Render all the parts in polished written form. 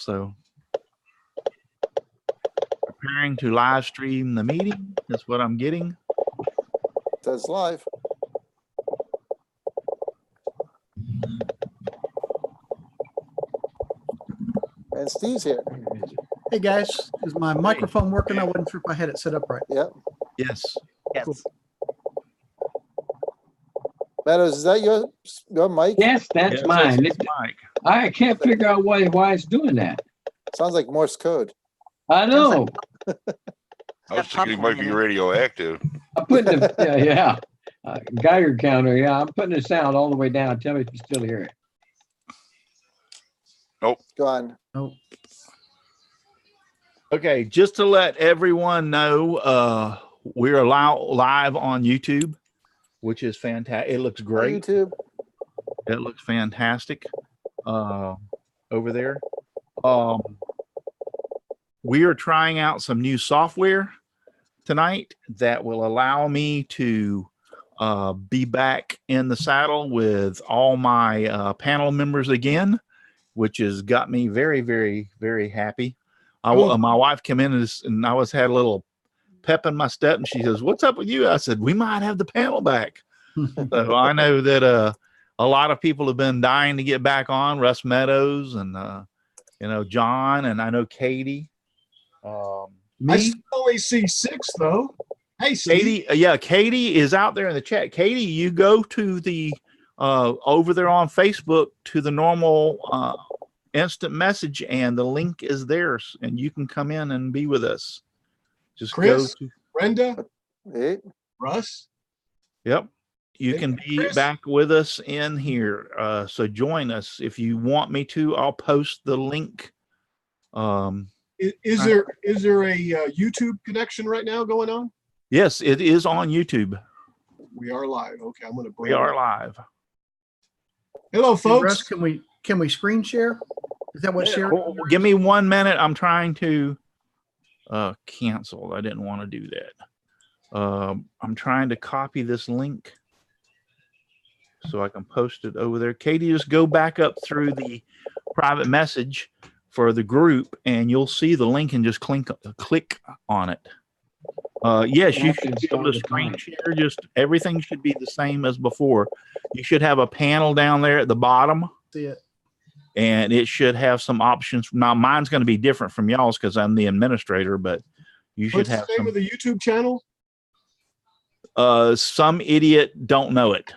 So preparing to live stream the meeting is what I'm getting. It says live. And Steve's here. Hey guys, is my microphone working? I wasn't sure if I had it set up right. Yep. Yes. Yes. Meadows, is that your mic? Yes, that's Yeah, mine. it's Mike. I can't figure out why it's doing that. Sounds like Morse code. I know. I was thinking it might be radioactive. I'm putting the Geiger counter. Yeah, I'm putting the sound all the way down. Tell me if you still hear it. Nope. Gone. Oh, Okay, just to let everyone know, we're live on YouTube, which is fantastic. It looks great. YouTube. It looks fantastic over there. We are trying out some new software tonight that will allow me to be back in the saddle with all my panel members again, which has got me very, very, very happy. My wife came in and I had a little pep in my step, and she says, "What's up with you?" I said, "We might have the panel back." So I know that a lot of people have been dying to get back on. Russ Meadows and John, and I know Katie. I only see 6 though. Hey, Katie, Katie is out there in the chat. Katie, you go to the over there on Facebook to the normal instant message, and the link is there, and you can come in and be with us. Just Chris, go to Brenda, Hey. Russ. Yep. You can be Chris? back with us in here. So join us. If you want me to, I'll post the link. Is there a YouTube connection right now going on? Yes, it is on YouTube. We are live. Okay, I'm gonna bring We are live. Hello, hey, folks. Russ, can we screen share? Is that what share? Oh, give me 1 minute. I'm trying to cancel. I didn't want to do that. I'm trying to copy this link so I can post it over there. Katie, just go back up through the private message for the group, and you'll see the link, and just click on it. Yes, you should be able to screen share. Just everything should be the same as before. You should have a panel down there at the bottom, See it? and it should have some options. Now, mine's going to be different from y'all's because I'm the administrator, but you should What's have the name of the YouTube channel? some idiot don't know it.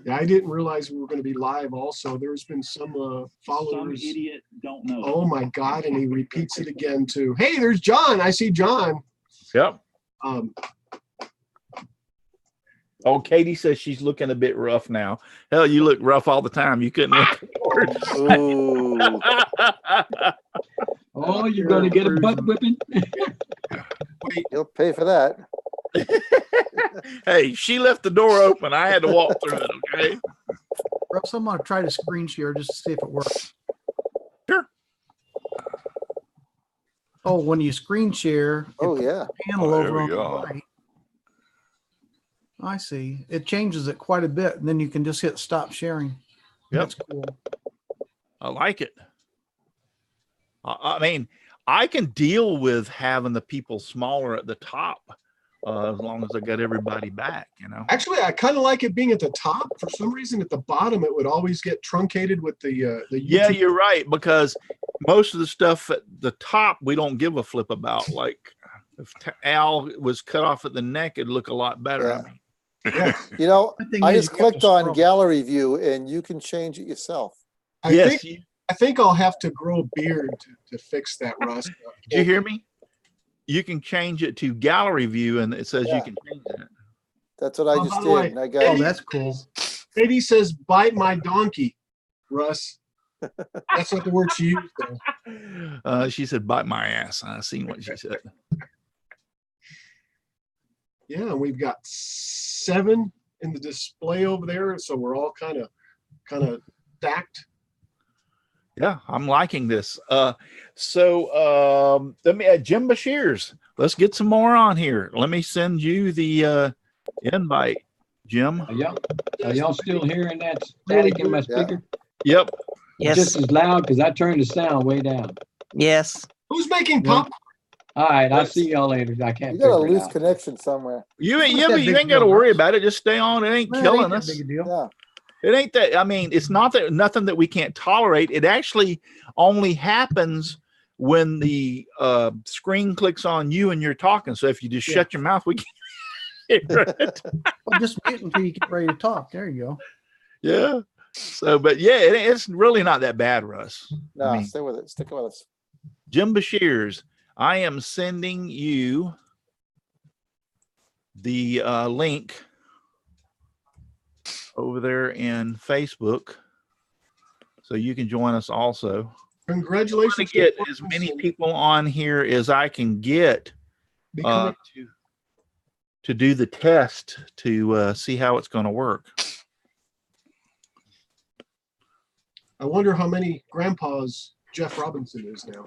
Yeah, I didn't realize we were going to be live. Also, there's been some followers. Some idiot don't know. Oh my God! And he repeats it again too. Hey, there's John. I see John. Yep. Oh, Katie says she's looking a bit rough now. Hell, you look rough all the time. You couldn't look worse. Ooh. Oh, you're going to get a butt whipping? You'll pay for that. Hey, she left the door open. I had to walk through it, okay? Russ, I'm going to try to screen share just to see if it works. Sure. Oh, when you screen share, Oh, yeah. panel Oh, there over we on the go. right. I see. It changes it quite a bit, and then you can just hit stop sharing. Yep. That's cool. I like it. I mean, I can deal with having the people smaller at the top as long as I got everybody back, actually, I kind of like it being at the top. For some reason, at the bottom, it would always get truncated with the YouTube. Yeah, you're right, because most of the stuff at the top we don't give a flip about. Like if Al was cut off at the neck, it'd look a lot better. Yeah. I mean, Yeah. You know, The thing I is, just you have to clicked on scroll. gallery view, and you can change it yourself. I think I'll have to grow a beard to fix that, Russ. Did you hear me? You can change it to gallery view, and it says Yeah. you can change it. That's what I Oh, just by the way, did. And I got Oh, that's cool. Katie says, "Bite my donkey," Russ. That's not the word she used, though. She said, "Bite my ass." I seen what she said. Yeah, and we've got 7 in the display over there, so we're all kind of stacked. Yeah, I'm liking this. So let me Jim Bashir's. Let's get some more on here. Let me send you the invite, Jim? Are y'all still hearing that static in my speaker? Yep. Yes. Just as loud because I turned the sound way down. Yes. Who's making Yeah. pop? All right, I'll see y'all later. I can't You got a figure it loose out. connection somewhere. You ain't, Not yeah, that but you big ain't got to deal, worry Russ. about it. Just stay on. It ain't Man, it killing ain't that us. big a deal. Yeah. It ain't that. I mean, it's not that nothing that we can't tolerate. It actually only happens when the screen clicks on you and you're talking. So if you just Yeah. shut your mouth, we can't hear it. Well, just mute until you get ready to talk. There you go. Yeah. So, but yeah, it's really not that bad, Russ. No, I mean, stay with it. Stick with us. Jim Bashir's, I am sending you the link over there in Facebook so you can join us also. I'm Congratulations. to get as many people on here as I can get Becoming- to do the test to see how it's going to work. I wonder how many grandpas Jeff Robinson is now.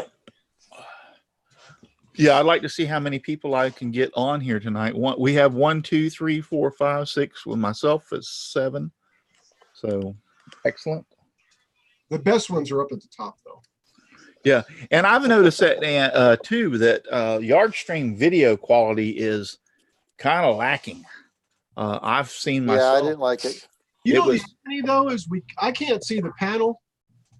Yeah, I'd like to see how many people I can get on here tonight. We have 1, 2, 3, 4, 5, 6. With myself, it's 7. So excellent. The best ones are up at the top, though. Yeah, and I've noticed that too, that yard stream video quality is kind of lacking. I've seen Yeah, myself. I didn't like it. You It know, was- the irony, though, is I can't see the panel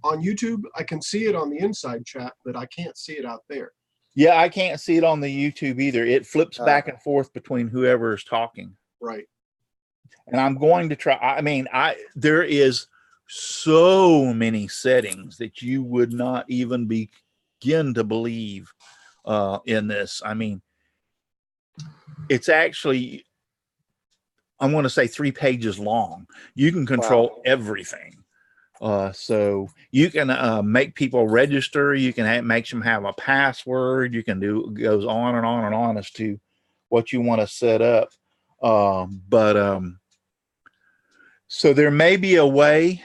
on YouTube. I can see it on the inside chat, but I can't see it out there. Yeah, I can't see it on the YouTube either. It flips Ah. back and forth between whoever is talking. Right. And I'm going to try. I mean, there is so many settings that you would not even begin to believe in this. I mean, it's actually, I'm going to say 3 pages long. You can control everything. So you can make people register. You can make them have a password. You can do, it goes on and on and on as to what you want to set up. So there may be a way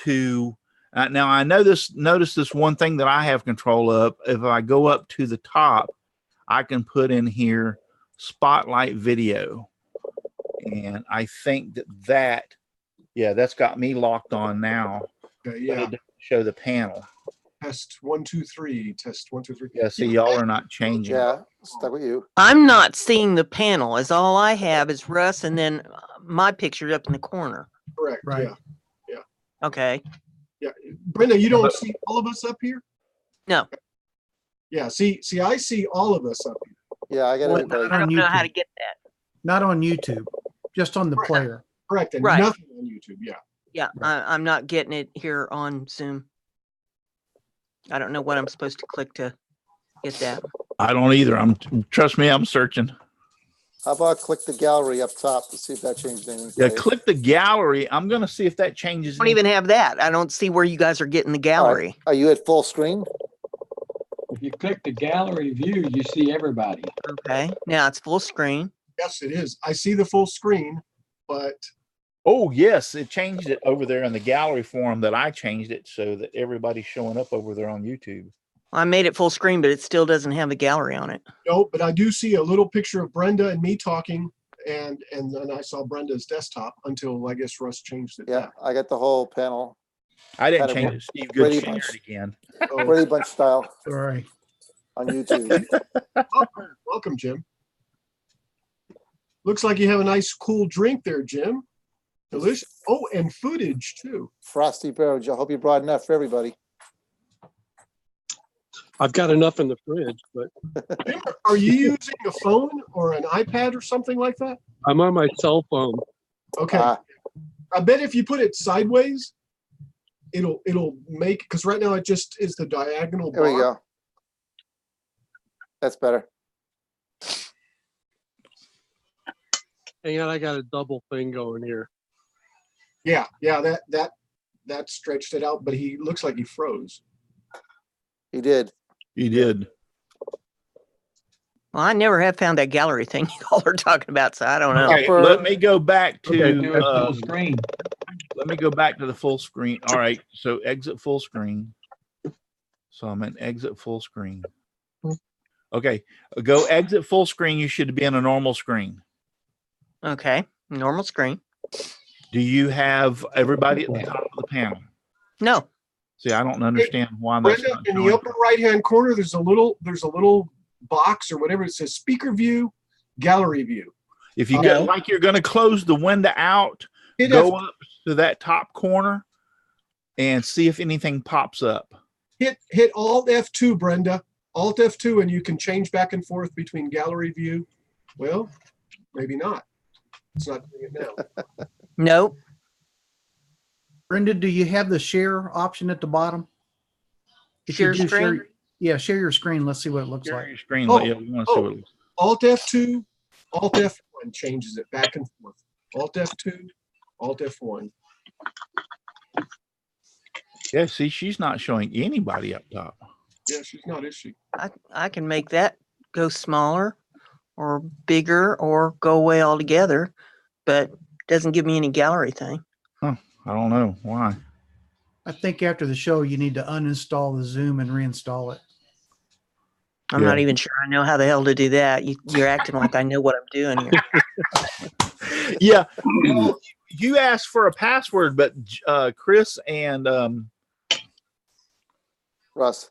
to, now I notice this one thing that I have control of. If I go up to the top, I can put in here spotlight video. And I think that's got me locked on now. Okay, But yeah. it doesn't show the panel. Test 1, 2, 3. Test 1, 2, 3. Yeah, see, y'all are not changing. Yeah, stuck with you. I'm not seeing the panel, as all I have is Russ and then my picture up in the corner. Correct. Right. Yeah. Okay. Yeah. Brenda, you don't see all of us up here? No. Yeah. See, I see all of us up here. Yeah, I got Well, everybody. I don't know how YouTube. to get that. Not on YouTube, just on the Right. player. Correct. And Right. nothing on YouTube. Yeah. Yeah, I'm not getting it here on Zoom. I don't know what I'm supposed to click to get that. I don't either. Trust me, I'm searching. How about click the gallery up top to see if that changes anything? Yeah, for you? click the gallery. I'm going to see if that changes. I don't even have that. I don't see where you guys are getting the gallery. Are you at full screen? If you click the gallery view, you see everybody. Okay, now it's full screen. Yes, it is. I see the full screen, but Oh, yes, it changed it over there in the gallery forum that I changed it so that everybody's showing up over there on YouTube. I made it full screen, but it still doesn't have a gallery on it. no, but I do see a little picture of Brenda and me talking, and then I saw Brenda's desktop until I guess Russ changed it. Yeah, I got the whole panel, I didn't Got it. change it. Steve Good Brady shared Bunch. it again. Oh, Brady Bunch style Sorry. on YouTube. welcome, Jim. Looks like you have a nice cool drink there, Jim. Delicious. Oh, and footage too. Frosty beverage. I hope you brought enough for everybody. I've got enough in the fridge, but Jim, are you using a phone or an iPad or something like that? I'm on my cell phone. Okay. Ah, I bet if you put it sideways, it'll make, because right now it just is the diagonal there bar. we go. That's better. And I got a double thing going here. Yeah, that stretched it out, but he looks like he froze. He did. You did. Well, I never have found that gallery thing y'all are talking about, so I don't know. Okay, Upper- let me go back Okay, to do it full screen. let me go back to the full screen. All right, so exit full screen. So I'm in exit full screen. Okay, go exit full screen. You should be in a normal screen. Okay. Normal screen. Do you have everybody at the top of the panel? No. See, I don't understand why that's Brenda, not in the showing. upper right-hand corner, there's a little box or whatever. It says speaker view, gallery view. If you No. go like you're going to close the window out, Hit go F- up to that top corner and see if anything pops up. hit Alt F2, Brenda. Alt F2, and you can change back and forth between gallery view. Well, maybe not. It's not doing it now. Nope. Brenda, do you have the share option at the bottom? If you Share do screen? yeah, share your screen. Let's see what it looks Share like. your screen. Oh, Yeah, we want to see what it looks Alt F2, Alt F1 changes it back and forth. Alt F2, Alt F1. Yeah, see, she's not showing anybody up top. Yeah, she's not, is she? I can make that go smaller or bigger or go away altogether, but doesn't give me any gallery thing. I don't know why. I think after the show, you need to uninstall the Zoom and reinstall it. I'm not even sure I know how the hell to do that. You're acting like I know what I'm doing here. Yeah, well, you asked for a password, but Chris and Russ.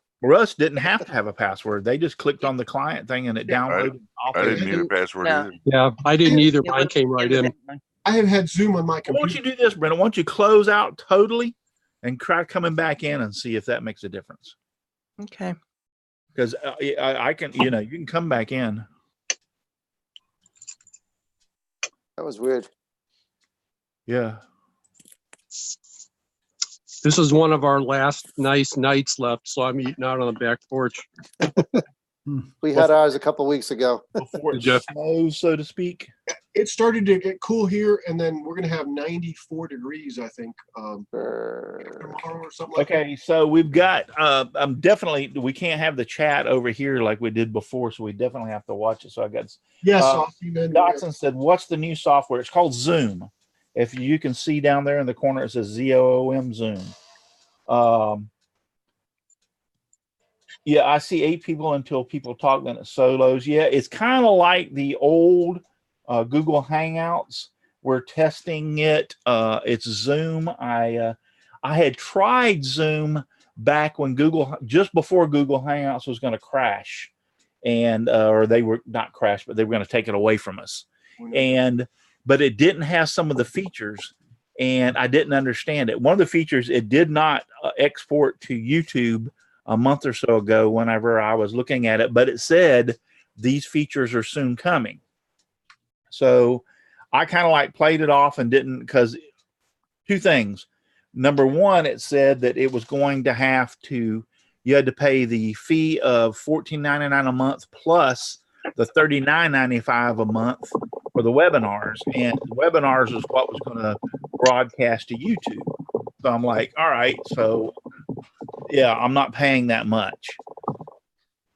Didn't have to have a password. They just clicked on the client thing and it downloaded. I didn't need a password No. either. Yeah, I didn't either. It Mine was- came right in. I have had Zoom on my Why don't computer. you do this, Brenda? Why don't you close out totally and try coming back in and see if that makes a difference? Okay. Because I can, you can come back in. That was weird. Yeah. This is one of our last nice nights left, so I'm eating out on the back porch. We had ours a couple weeks ago. Before it Jeff. snows, so to speak. It started to get cool here, and then we're going to have 94 degrees, I think, Brr. tomorrow or something like that. Okay, so we've got I'm definitely we can't have the chat over here like we did before, so we definitely have to watch it. So I got Yes, Uh, Aussie men. Dotson said, "What's the new software?" It's called Zoom. If you can see down there in the corner, it says ZOOM Zoom. Yeah, I see 8 people until people talk. Then it's solos. Yeah, it's kind of like the old Google Hangouts. We're testing it. It's Zoom. I had tried Zoom back when just before Google Hangouts was going to crash, and or they were not crash, but they were going to take it away from us. But it didn't have some of the features, and I didn't understand it. One of the features, it did not export to YouTube a month or so ago whenever I was looking at it, but it said these features are soon coming. So I kind of like played it off and didn't, because 2 things. Number one, it said that it was going to you had to pay the fee of $14.99 a month plus the $39.95 a month for the webinars. And the webinars is what was going to broadcast to YouTube. So I'm like, all right, so yeah, I'm not paying that much.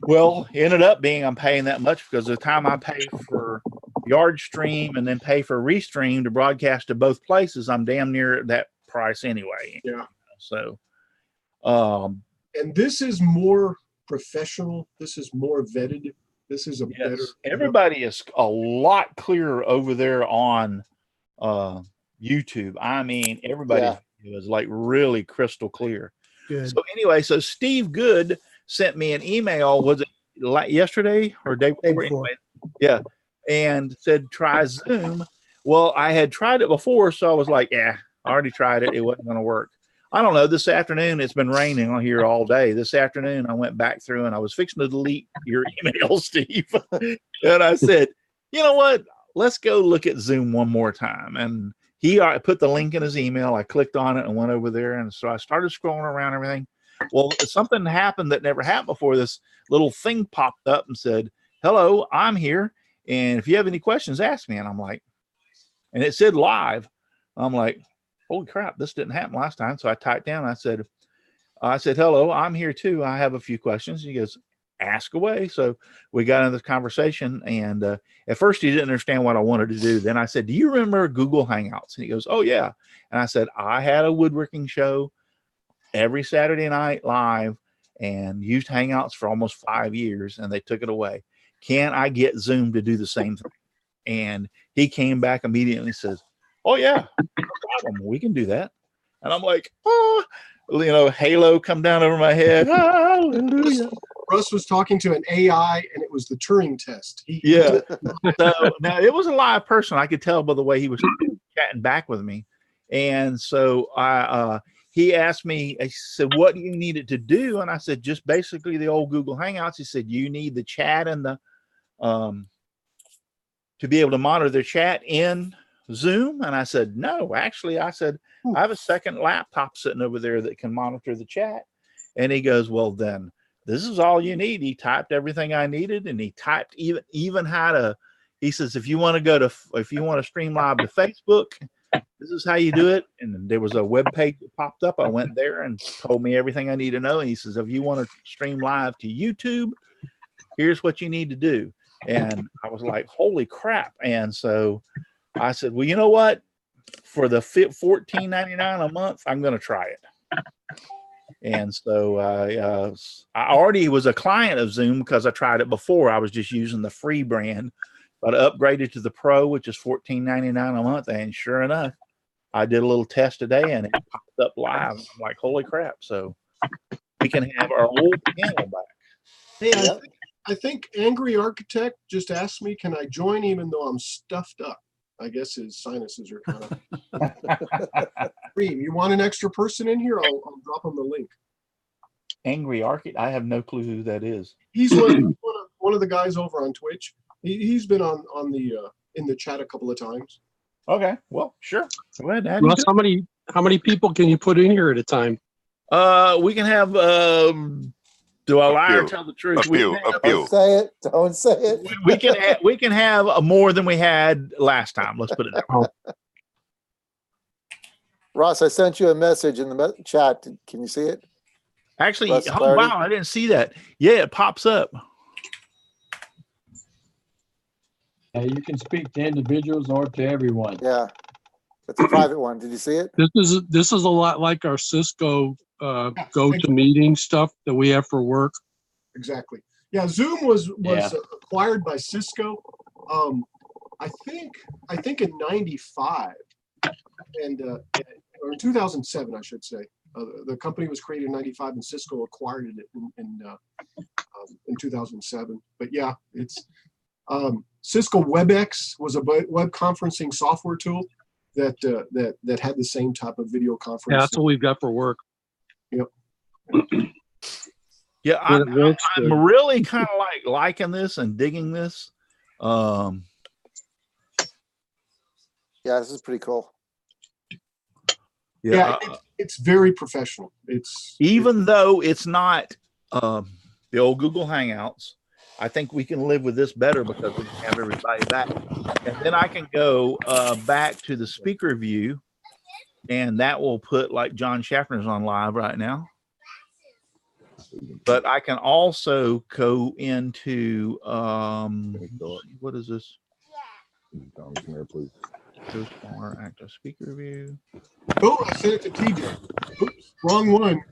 Well, it ended up being I'm paying that much because the time I pay for Yard Stream and then pay for Restream to broadcast to both places, I'm damn near that price anyway. Yeah. So, And this is more professional. This is more vetted. This is a better. yes, everybody is a lot clearer over there on YouTube. I mean, everybody is like really crystal clear. Good. So anyway, so Steve Good sent me an email. Was it yesterday or day before? Anyway, yeah, and said try Zoom. Well, I had tried it before, so I was like, yeah, I already tried it. It wasn't going to work. I don't know. This afternoon, it's been raining on here all day. This afternoon, I went back through and I was fixing to delete your email, Steve. And I said, you know what? Let's go look at Zoom one more time. And he put the link in his email. I clicked on it and went over there. And so I started scrolling around everything. Well, something happened that never happened before. This little thing popped up and said, hello, I'm here. And if you have any questions, ask me. And I'm like, and it said live. I'm like, holy crap, this didn't happen last time. So I typed down, I said, hello, I'm here too. I have a few questions. He goes, ask away. So we got into this conversation. And at first he didn't understand what I wanted to do. Then I said, do you remember Google Hangouts? And he goes, oh yeah. And I said, I had a woodworking show every Saturday night live and used Hangouts for almost 5 years and they took it away. Can I get Zoom to do the same thing? And he came back immediately and says, "Oh yeah, no problem. We can do that." And I'm like, "Oh, you know, halo come down over my head. Hallelujah." Russ was talking to an AI, and it was the Turing test. Yeah. So now it was a live person. I could tell by the way he was chatting back with me. And so he asked me, he said, "What do you need it to do?" And I said, "Just basically the old Google Hangouts." He said, "You need the chat and the to be able to monitor the chat in Zoom." And I said, "No, actually," I said, "I have a second laptop sitting over there that can monitor the chat." And he goes, "Well, then this is all you need." He typed everything I needed, and he typed even how to. He says, if you want to stream live to Facebook, this is how you do it. And there was a web page that popped up. I went there and told me everything I need to know. And he says, if you want to stream live to YouTube, here's what you need to do. And I was like, holy crap. And so I said, well, you know what? For the $14.99 a month, I'm going to try it. And so I already was a client of Zoom because I tried it before. I was just using the free brand, but I upgraded to the Pro, which is $14.99 a month. And sure enough, I did a little test today and it popped up live. I'm like, holy crap. So we can have our old panel back. Hey, I think Angry Architect just asked me, can I join even though I'm stuffed up? I guess his sinuses are kind of. Reem, you want an extra person in here? I'll drop him the link. Angry Architect? I have no clue who that is. He's one of the guys over on Twitch. He's been on the in the chat a couple of times. Okay, well, sure. Go ahead, Andy. Russ, how many people can you put in here at a time? We can have. Do I lie or tell the truth? A few. Don't say it. Don't say it. We can have more than we had last time. Let's put it that way. Ross, I sent you a message in the chat. Can you see it? Actually, Russ, oh wow, I didn't see that. Yeah, it pops up. You can speak to individuals or to everyone. Yeah. It's a private one. Did you see it? This is a lot like our Cisco go to meeting stuff that we have for work. Exactly. Yeah, Zoom was acquired by Cisco. I think in '95 and or in 2007, I should say. The company was created in '95 and Cisco acquired it in 2007. But yeah, it's Cisco WebEx was a web conferencing software tool that had the same type of video conference. Yeah, that's what we've got for work. Yep. Yeah, I'm really kind of liking this and digging this. Yeah, this is pretty cool. Yeah, it's very professional. Though it's not the old Google Hangouts, I think we can live with this better because we can have everybody back. And then I can go back to the speaker view, and that will put like John Schaffner's on live right now. But I can also go into what is this? Go smaller active speaker view. Oh, I sent it to TJ. Oops, wrong one.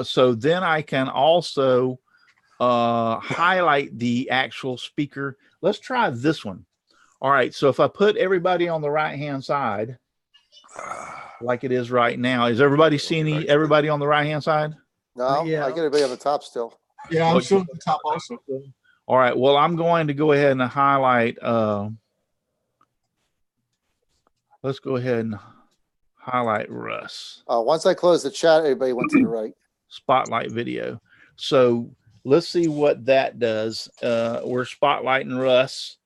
So then I can also highlight the actual speaker. Let's try this one. All right. So if I put everybody on the right-hand side, like it is right now, is everybody seeing everybody on the right-hand side? No, Yeah. I get everybody on the top still. Yeah, I'm still at the top also. All right. Well, I'm going to go ahead and highlight. Let's go ahead and highlight Russ. Once I close the chat, everybody went to the right. Spotlight video. So let's see what that does. We're spotlighting Russ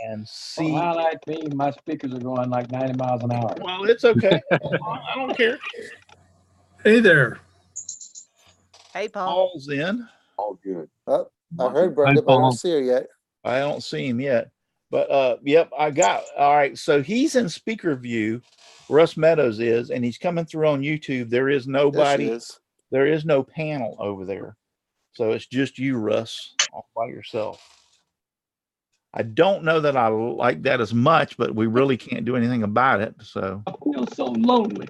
and see. Well, highlight me. My speakers are going like 90 miles an hour. Well, it's okay. I don't care. Hey there. Hey, Paul. Paul's in. All good. I heard Brenda, but I don't see her yet. I don't see him yet. But yep, I got. All right. So he's in speaker view. Russ Meadows is, and he's coming through on YouTube. There is nobody. There she is. There is no panel over there. So it's just you, Russ, all by yourself. I don't know that I like that as much, but we really can't do anything about it. So I feel so lonely.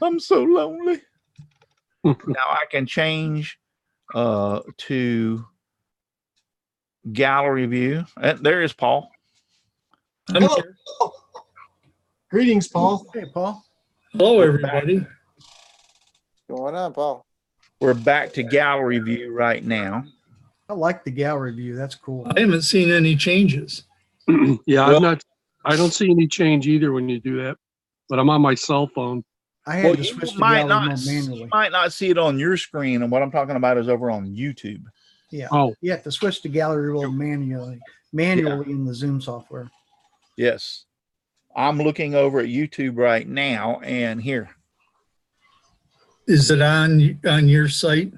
I'm so lonely. Now I can change to gallery view. And there is Paul. I'm Hello. here. Greetings, Paul. Hey, Paul. Hello, everybody. What's going on, Paul? We're back to gallery view right now. I like the gallery view. That's cool. I haven't seen any changes. Yeah, Well- I don't see any change either when you do that, but I'm on my cell phone. I had Well, to you switch to might gallery not, mode you manually. might not see it on your screen, and what I'm talking about is over on YouTube. Yeah. Oh, You have to switch to gallery mode manually in the Zoom software. Yes. I'm looking over at YouTube right now, and here. Is it on your site?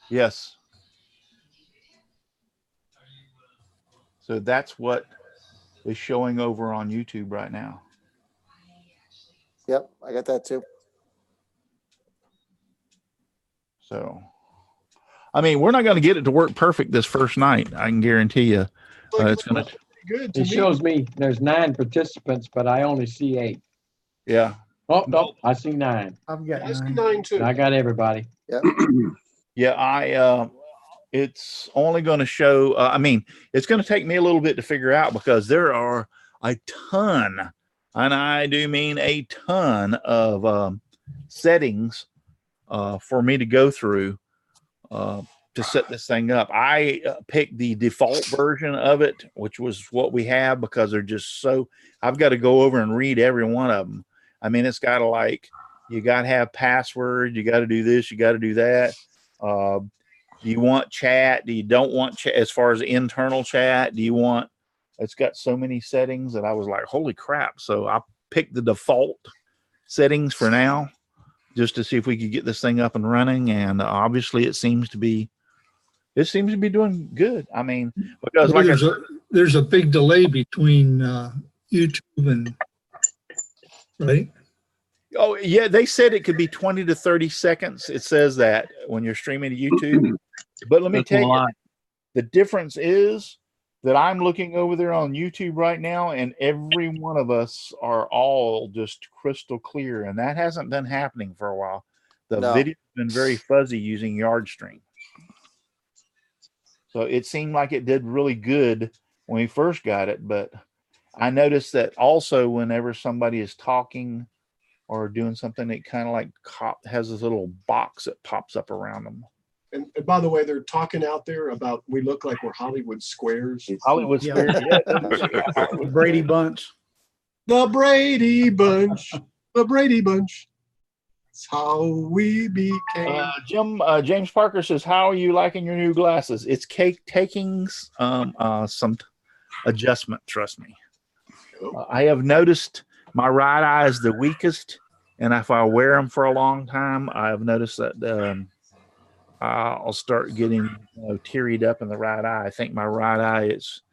Yes. So that's what is showing over on YouTube right now. Yep, I got that too. So, I mean, we're not going to get it to work perfect this first night. I can guarantee you. It's going to. Good to It me. shows me there's 9 participants, but I only see 8. Yeah. Oh, no, I see 9. I've got I see 9. 9 too. And I got everybody. Yeah. It's only going to show. I mean, it's going to take me a little bit to figure out because there are a ton, and I do mean a ton of settings for me to go through to set this thing up. I picked the default version of it, which was what we have because they're just so. I've got to go over and read every one of them. I mean, it's got to you got to have password. You got to do this. You got to do that. Do you want chat? Do you don't want chat as far as internal chat? Do you want, it's got so many settings that I was like, holy crap. So I picked the default settings for now just to see if we could get this thing up and running. And obviously it seems to be doing good. I mean, because Well, like there's a big delay between YouTube and, right? oh yeah, they said it could be 20 to 30 seconds. It says that when you're streaming to YouTube. But let me That's a tell you, lot. the difference is that I'm looking over there on YouTube right now, and every one of us are all just crystal clear, and that hasn't been happening for a while. The No. video's been very fuzzy using YardStream. So it seemed like it did really good when we first got it, but I noticed that also whenever somebody is talking or doing something, it kind of like has this little box that pops up around them. And by the way, they're talking out there about we look like we're Hollywood squares. Hollywood Yeah. Square, yeah. The Brady Bunch. The Brady Bunch. The Brady Bunch. That's how we became. James Parker says, "How are you liking your new glasses?" It's taking some adjustment. Trust me. I have noticed my right eye is the weakest, and if I wear them for a long time, I've noticed that I'll start getting tearied up in the right eye. I think my right eye is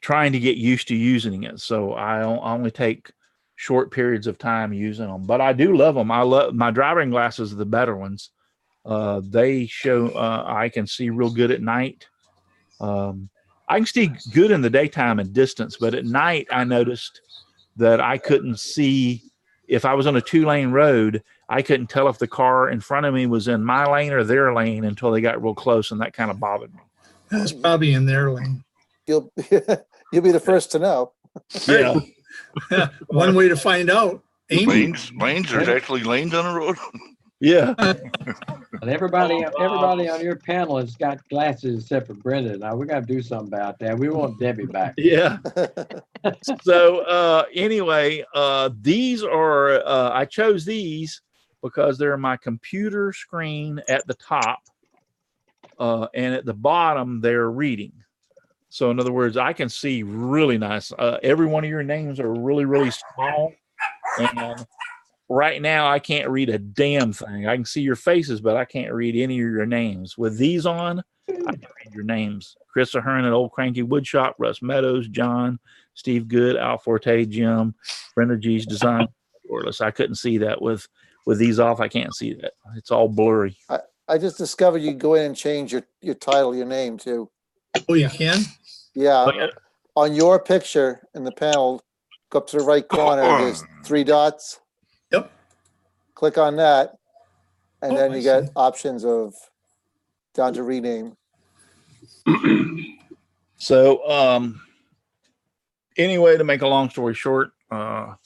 trying to get used to using it, so I only take short periods of time using them. But I do love them. I love my driving glasses, are the better ones. They show I can see real good at night. I can see good in the daytime and distance, but at night I noticed that I couldn't see if I was on a 2-lane road. I couldn't tell if the car in front of me was in my lane or their lane until they got real close, and that kind of bothered me. That's probably in their lane. You'll be the first to know. Yeah. One way to find out. Amy, Lanes, there's actually lanes on the road. Yeah. And everybody on your panel has got glasses except for Brenda. Now we got to do something about that. We want Debbie back. Yeah. So anyway, these are I chose these because they're my computer screen at the top, and at the bottom they're reading. So in other words, I can see really nice. Every one of your names are really, really small, and right now I can't read a damn thing. I can see your faces, but I can't read any of your names. With these on, I can read your names. Chris Ahern at Old Cranky Woodshop, Russ Meadows, John, Steve Good, Al Forte, Jim, Brenda G's Design. I couldn't see that with these off. I can't see that. It's all blurry. I just discovered you can go in and change your title, your name too. oh, you can? Yeah. Oh, yeah. On your picture in the panel, go up to the right corner, there's 3 dots. Yep. Click on that, and Oh, then I you get see. options of down to rename. So, anyway, to make a long story short, like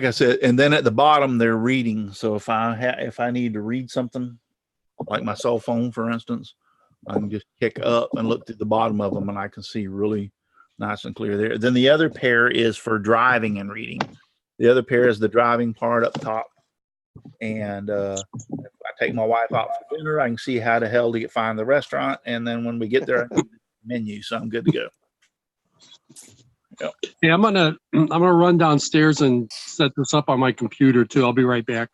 I said, and then at the bottom they're reading. So if I need to read something, like my cell phone, for instance, I can just kick up and look through the bottom of them, and I can see really nice and clear there. Then the other pair is for driving and reading. The other pair is the driving part up top. And if I take my wife out for dinner, I can see how the hell to find the restaurant. And then when we get there, I need the menu, so I'm good to go. Yep. Yeah, I'm gonna run downstairs and set this up on my computer too. I'll be right back.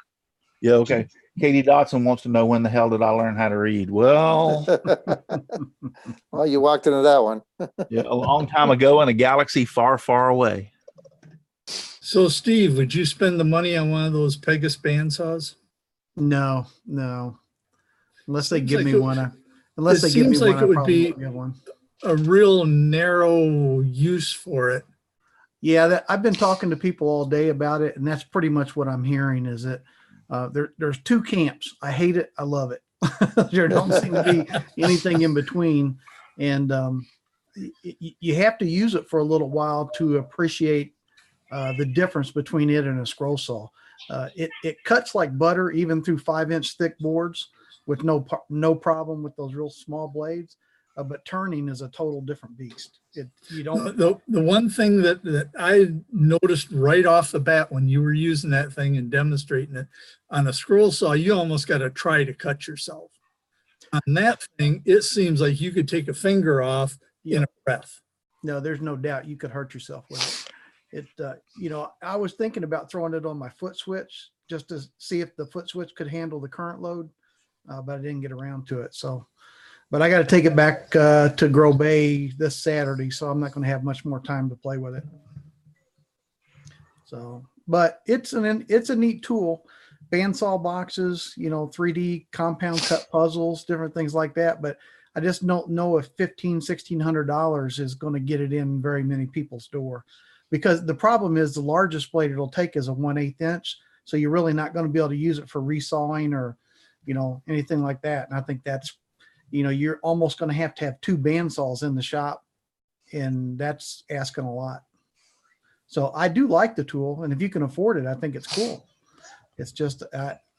Yeah, okay. Katie Dotson wants to know, when the hell did I learn how to read? Well, Well, you walked into that one. yeah, a long time ago in a galaxy far, far away. So Steve, would you spend the money on one of those Pegasus bandsaws? No. Unless they Seems give like me it- one. Unless it they give me seems like one, it I would probably be- won't get one. A real narrow use for it. Yeah, I've been talking to people all day about it, and that's pretty much what I'm hearing. Is that there's two camps. I hate it. I love it. There don't seem to be anything in between, and you have to use it for a little while to appreciate the difference between it and a scroll saw. It cuts like butter even through 5-inch thick boards with no problem with those real small blades. But turning is a total different beast. You don't. The one thing that I noticed right off the bat when you were using that thing and demonstrating it on a scroll saw, you almost got to try to cut yourself. On that thing, it seems like you could take a finger off in a breath. No, there's no doubt you could hurt yourself with it. I was thinking about throwing it on my foot switch just to see if the foot switch could handle the current load, but I didn't get around to it. So. But I got to take it back to Grow Bay this Saturday, so I'm not going to have much more time to play with it. So, but it's a neat tool. Bandsaw boxes, 3D compound cut puzzles, different things like that. But I just don't know if $1,600 is going to get it in very many people's door, because the problem is the largest blade it'll take is a 1/8 inch. So you're really not going to be able to use it for resawing or, anything like that. And I think that's, you're almost going to have two bandsaws in the shop, and that's asking a lot. So I do like the tool, and if you can afford it, I think it's cool. It's just,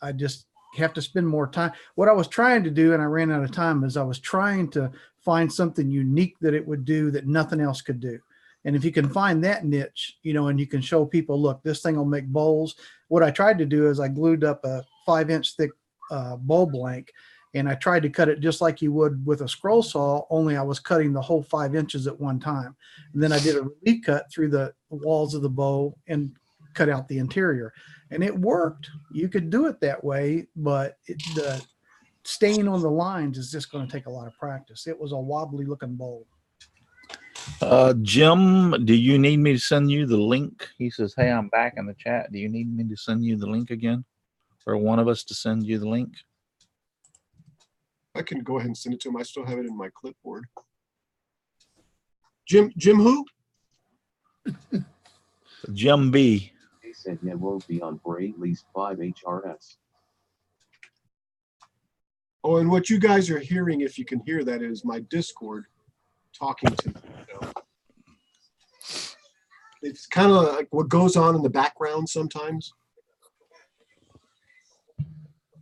I just have to spend more time. What I was trying to do, and I ran out of time, is I was trying to find something unique that it would do that nothing else could do. And if you can find that niche, and you can show people, look, this thing will make bowls. What I tried to do is I glued up a 5-inch thick bowl blank, and I tried to cut it just like you would with a scroll saw, only I was cutting the whole 5 inches at one time. And then I did a relief cut through the walls of the bowl and cut out the interior. And it worked. You could do it that way, but the staying on the lines is just going to take a lot of practice. It was a wobbly looking bowl. Jim, do you need me to send you the link? He says, hey, I'm back in the chat. Do you need me to send you the link again? Or one of us to send you the link? I can go ahead and send it to him. I still have it in my clipboard. Jim who? Jim B. They said it won't be on for at least 5 HRS. Oh, and what you guys are hearing, if you can hear that, is my Discord talking to me. It's kind of like what goes on in the background sometimes.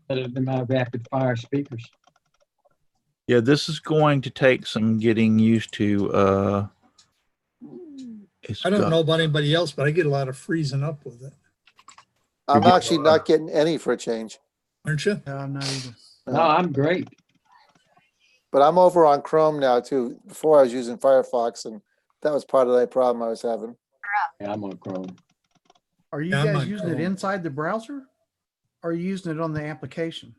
Better than my rapid fire speakers. Yeah, this is going to take some getting used to. I don't know about anybody else, but I get a lot of freezing up with it. I'm actually not getting any for a change. Aren't you? No, I'm not either. No, I'm great. But I'm over on Chrome now too. Before I was using Firefox, and that was part of that problem I was having. Yeah, I'm on Chrome. Are you Yeah, I'm guys on using it Chrome. inside the browser? Or are you using it on the application?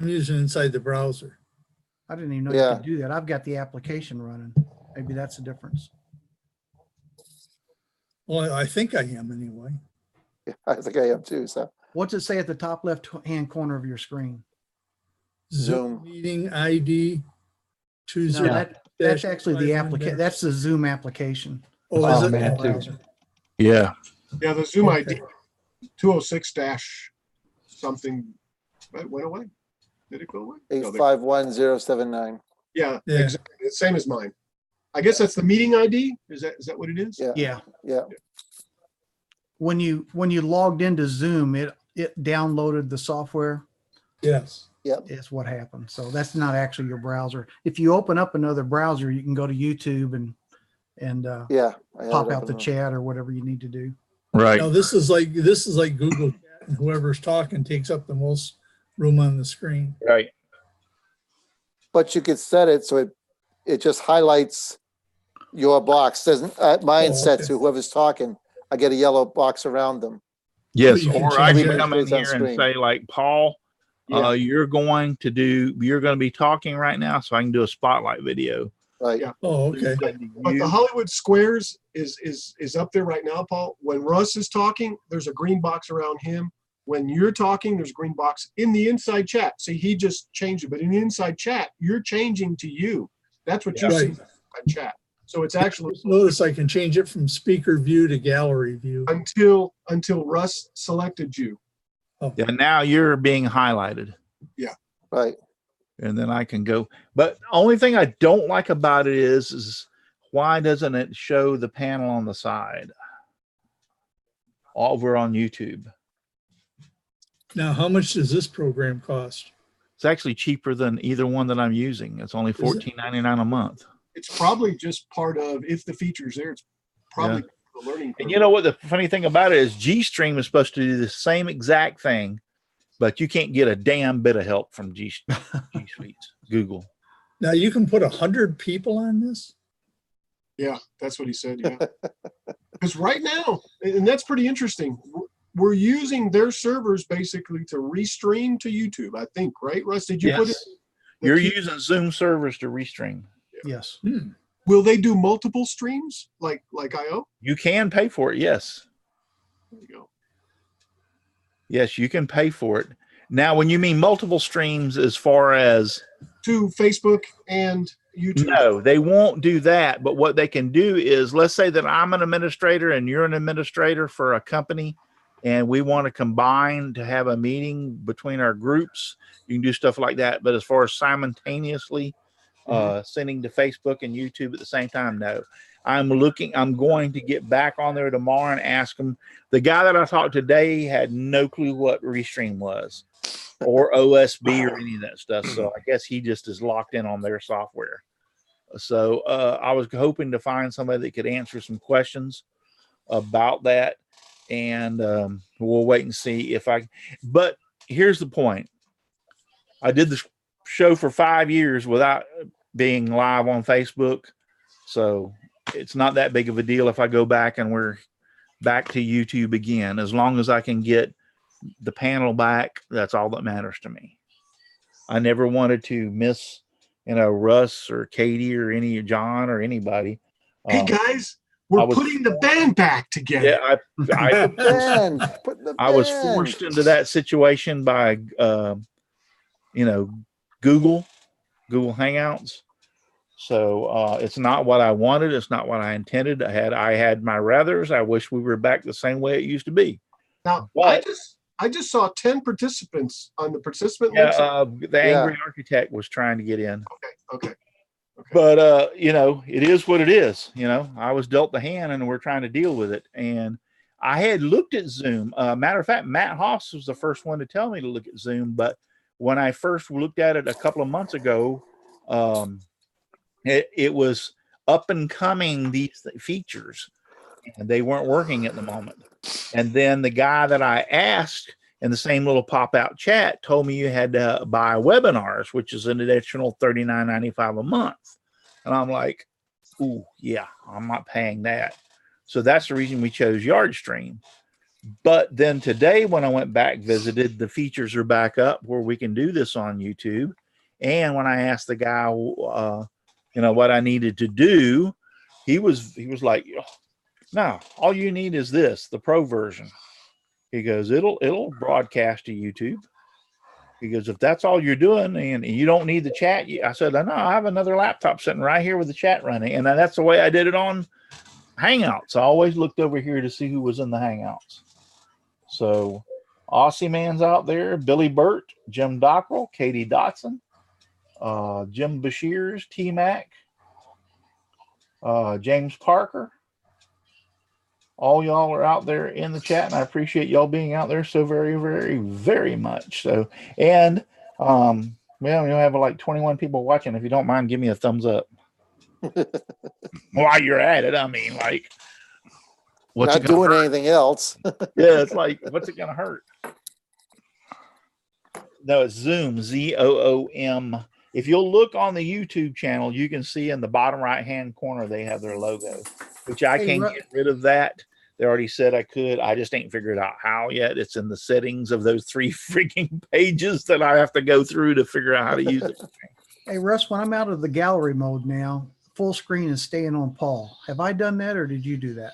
I'm using it inside the browser. I didn't even know Yeah. you could do that. I've got the application running. Maybe that's the difference. Well, I think I am anyway. Yeah, I think I am too. So What's it say at the top left hand corner of your screen? Zoom. Meeting ID No, 20. that's actually the application. That's the Zoom application. Oh, is Oh, it? man, too. Browser. Yeah. Yeah, the Zoom Okay. ID 206 dash something went away. Did it go away? No, there- 851079. Yeah, Yeah. exactly. It's same as mine. I guess that's the meeting ID. Is that what it is? Yeah. Yeah. Yeah. When you logged into Zoom, it downloaded the software. Yes. Is what happened. So that's not actually your browser. If you open up another browser, you can go to YouTube and Yeah. I have pop it out open the up. chat or whatever you need to do. Right. Now this is like Google Chat, and whoever's talking takes up the most room on the screen. Right. But you could set it so it just highlights your box. Doesn't mine Oh, set okay. to whoever's talking. I get a yellow box around them. Yes. you can Or I change can that. come in It's on here and screen. say, like, Paul, Yeah. you're going to be talking right now, so I can do a spotlight video. Right. Yeah. Oh, okay. But the Hollywood Squares is up there right now, Paul. When Russ is talking, there's a green box around him. When you're talking, there's a green box in the inside chat. See, he just changed it, but in the inside chat, you're changing to you. That's what you see in the inside chat. So it's actually Just notice I can change it from speaker view to gallery view. until Russ selected you. Yeah. Now you're being highlighted. Right. And then I can go. But the only thing I don't like about it is why doesn't it show the panel on the side over on YouTube? Now, how much does this program cost? It's actually cheaper than either one that I'm using. It's only it? $14.99 a month. It's probably just part of, if the feature's there, it's probably the learning curve. And you know what the funny thing about it is G-Stream is supposed to do the same exact thing, but you can't get a damn bit of help from G Suites, Google. Now you can put 100 people on this. Yeah, that's what he said. Yeah. Because right now, and that's pretty interesting, we're using their servers basically to restream to YouTube, I think, right, Russ? Did you put it? Yes. You're using Zoom servers to restream. Yes. Will they do multiple streams like IO? You can pay for it, yes. There you go. Yes, you can pay for it. Now, when you mean multiple streams as far as To Facebook and YouTube. no, they won't do that. But what they can do is, let's say that I'm an administrator and you're an administrator for a company, and we want to combine to have a meeting between our groups. You can do stuff like that. But as far as simultaneously sending to Facebook and YouTube at the same time, no. I'm going to get back on there tomorrow and ask them. The guy that I talked to today had no clue what Restream was or OSB or any of that stuff. So I guess he just is locked in on their software. So I was hoping to find somebody that could answer some questions about that. And we'll wait and see but here's the point. I did the show for 5 years without being live on Facebook. So it's not that big of a deal if I go back and we're back to YouTube again. As long as I can get the panel back, that's all that matters to me. I never wanted to miss, Russ or Katie or John or anybody. Hey guys, we're putting the band back together. Yeah, I was forced into that situation by Google Hangouts. So it's not what I wanted. It's not what I intended. I had my rathers. I wish we were back the same way it used to be. Now, I just saw 10 participants on the participant list. The Angry Architect was trying to get in. Okay. But it is what it is. I was dealt the hand and we're trying to deal with it. And I had looked at Zoom. Matter of fact, Matt Hoss was the first one to tell me to look at Zoom. But when I first looked at it a couple of months ago, it was up and coming, these features, and they weren't working at the moment. And then the guy that I asked in the same little pop-out chat told me you had to buy webinars, which is an additional $39.95 a month. And I'm like, ooh, yeah, I'm not paying that. So that's the reason we chose YardStream. But then today, when I went back, visited, the features are back up where we can do this on YouTube. And when I asked the guy, what I needed to do, he was like, no, all you need is this, the pro version. He goes, it'll broadcast to YouTube. He goes, if that's all you're doing and you don't need the chat. I said, no, I have another laptop sitting right here with the chat running. And that's the way I did it on Hangouts. I always looked over here to see who was in the Hangouts. So Aussie Man's out there, Billy Burt, Jim Dockrell, Katie Dotson, Jim Bashirs, T Mac, James Parker. All y'all are out there in the chat, and I appreciate y'all being out there so very, very, very much. So, and well, you have like 21 people watching. If you don't mind, give me a thumbs up while you're at it. I mean, like, what's Not it gonna doing hurt? anything else. Yeah, it's like, what's it gonna hurt? No, it's Zoom, ZOOM. If you'll look on the YouTube channel, you can see in the bottom right-hand corner they have their logo, which I Hey, can't Russ. get rid of that. They already said I could. I just ain't figured out how yet. It's in the settings of those 3 freaking pages that I have to go through to figure out how to use it. Hey, Russ, when I'm out of the gallery mode now, full screen is staying on Paul. Have I done that or did you do that?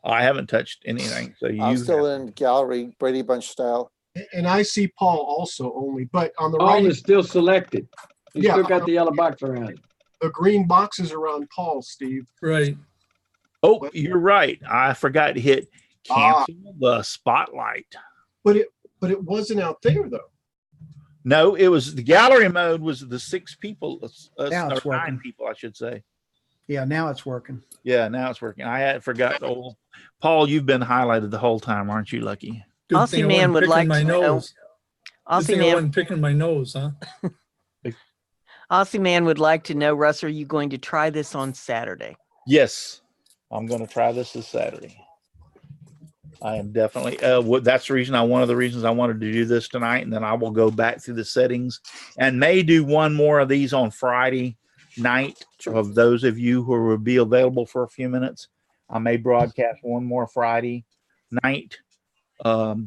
I haven't touched anything. So I'm you still have. in gallery, Brady Bunch style. And I see Paul also only, but on the Paul right, is still selected. He's Yeah. still got the yellow box around it. the green boxes around Paul, Steve. Right. Oh, you're right. I forgot to hit cancel the spotlight. But it wasn't out there though. No, it was the gallery mode was the 6 people, Now it's or 9 working. people, I should say. Yeah, now it's working. Yeah, now it's working. I had forgot. Oh, Paul, you've been highlighted the whole time, aren't you, Lucky? Good Aussie thing I Man wasn't would picking like my to know. nose. Good Aussie thing I Man, wasn't picking my nose, huh? Aussie Man would like to know, Russ, are you going to try this on Saturday? Yes, I'm going to try this Saturday. I am definitely. That's the reason one of the reasons I wanted to do this tonight, and then I will go back through the settings and may do one more of these on Friday night. Of those of you who will be available for a few minutes, I may broadcast one more Friday night,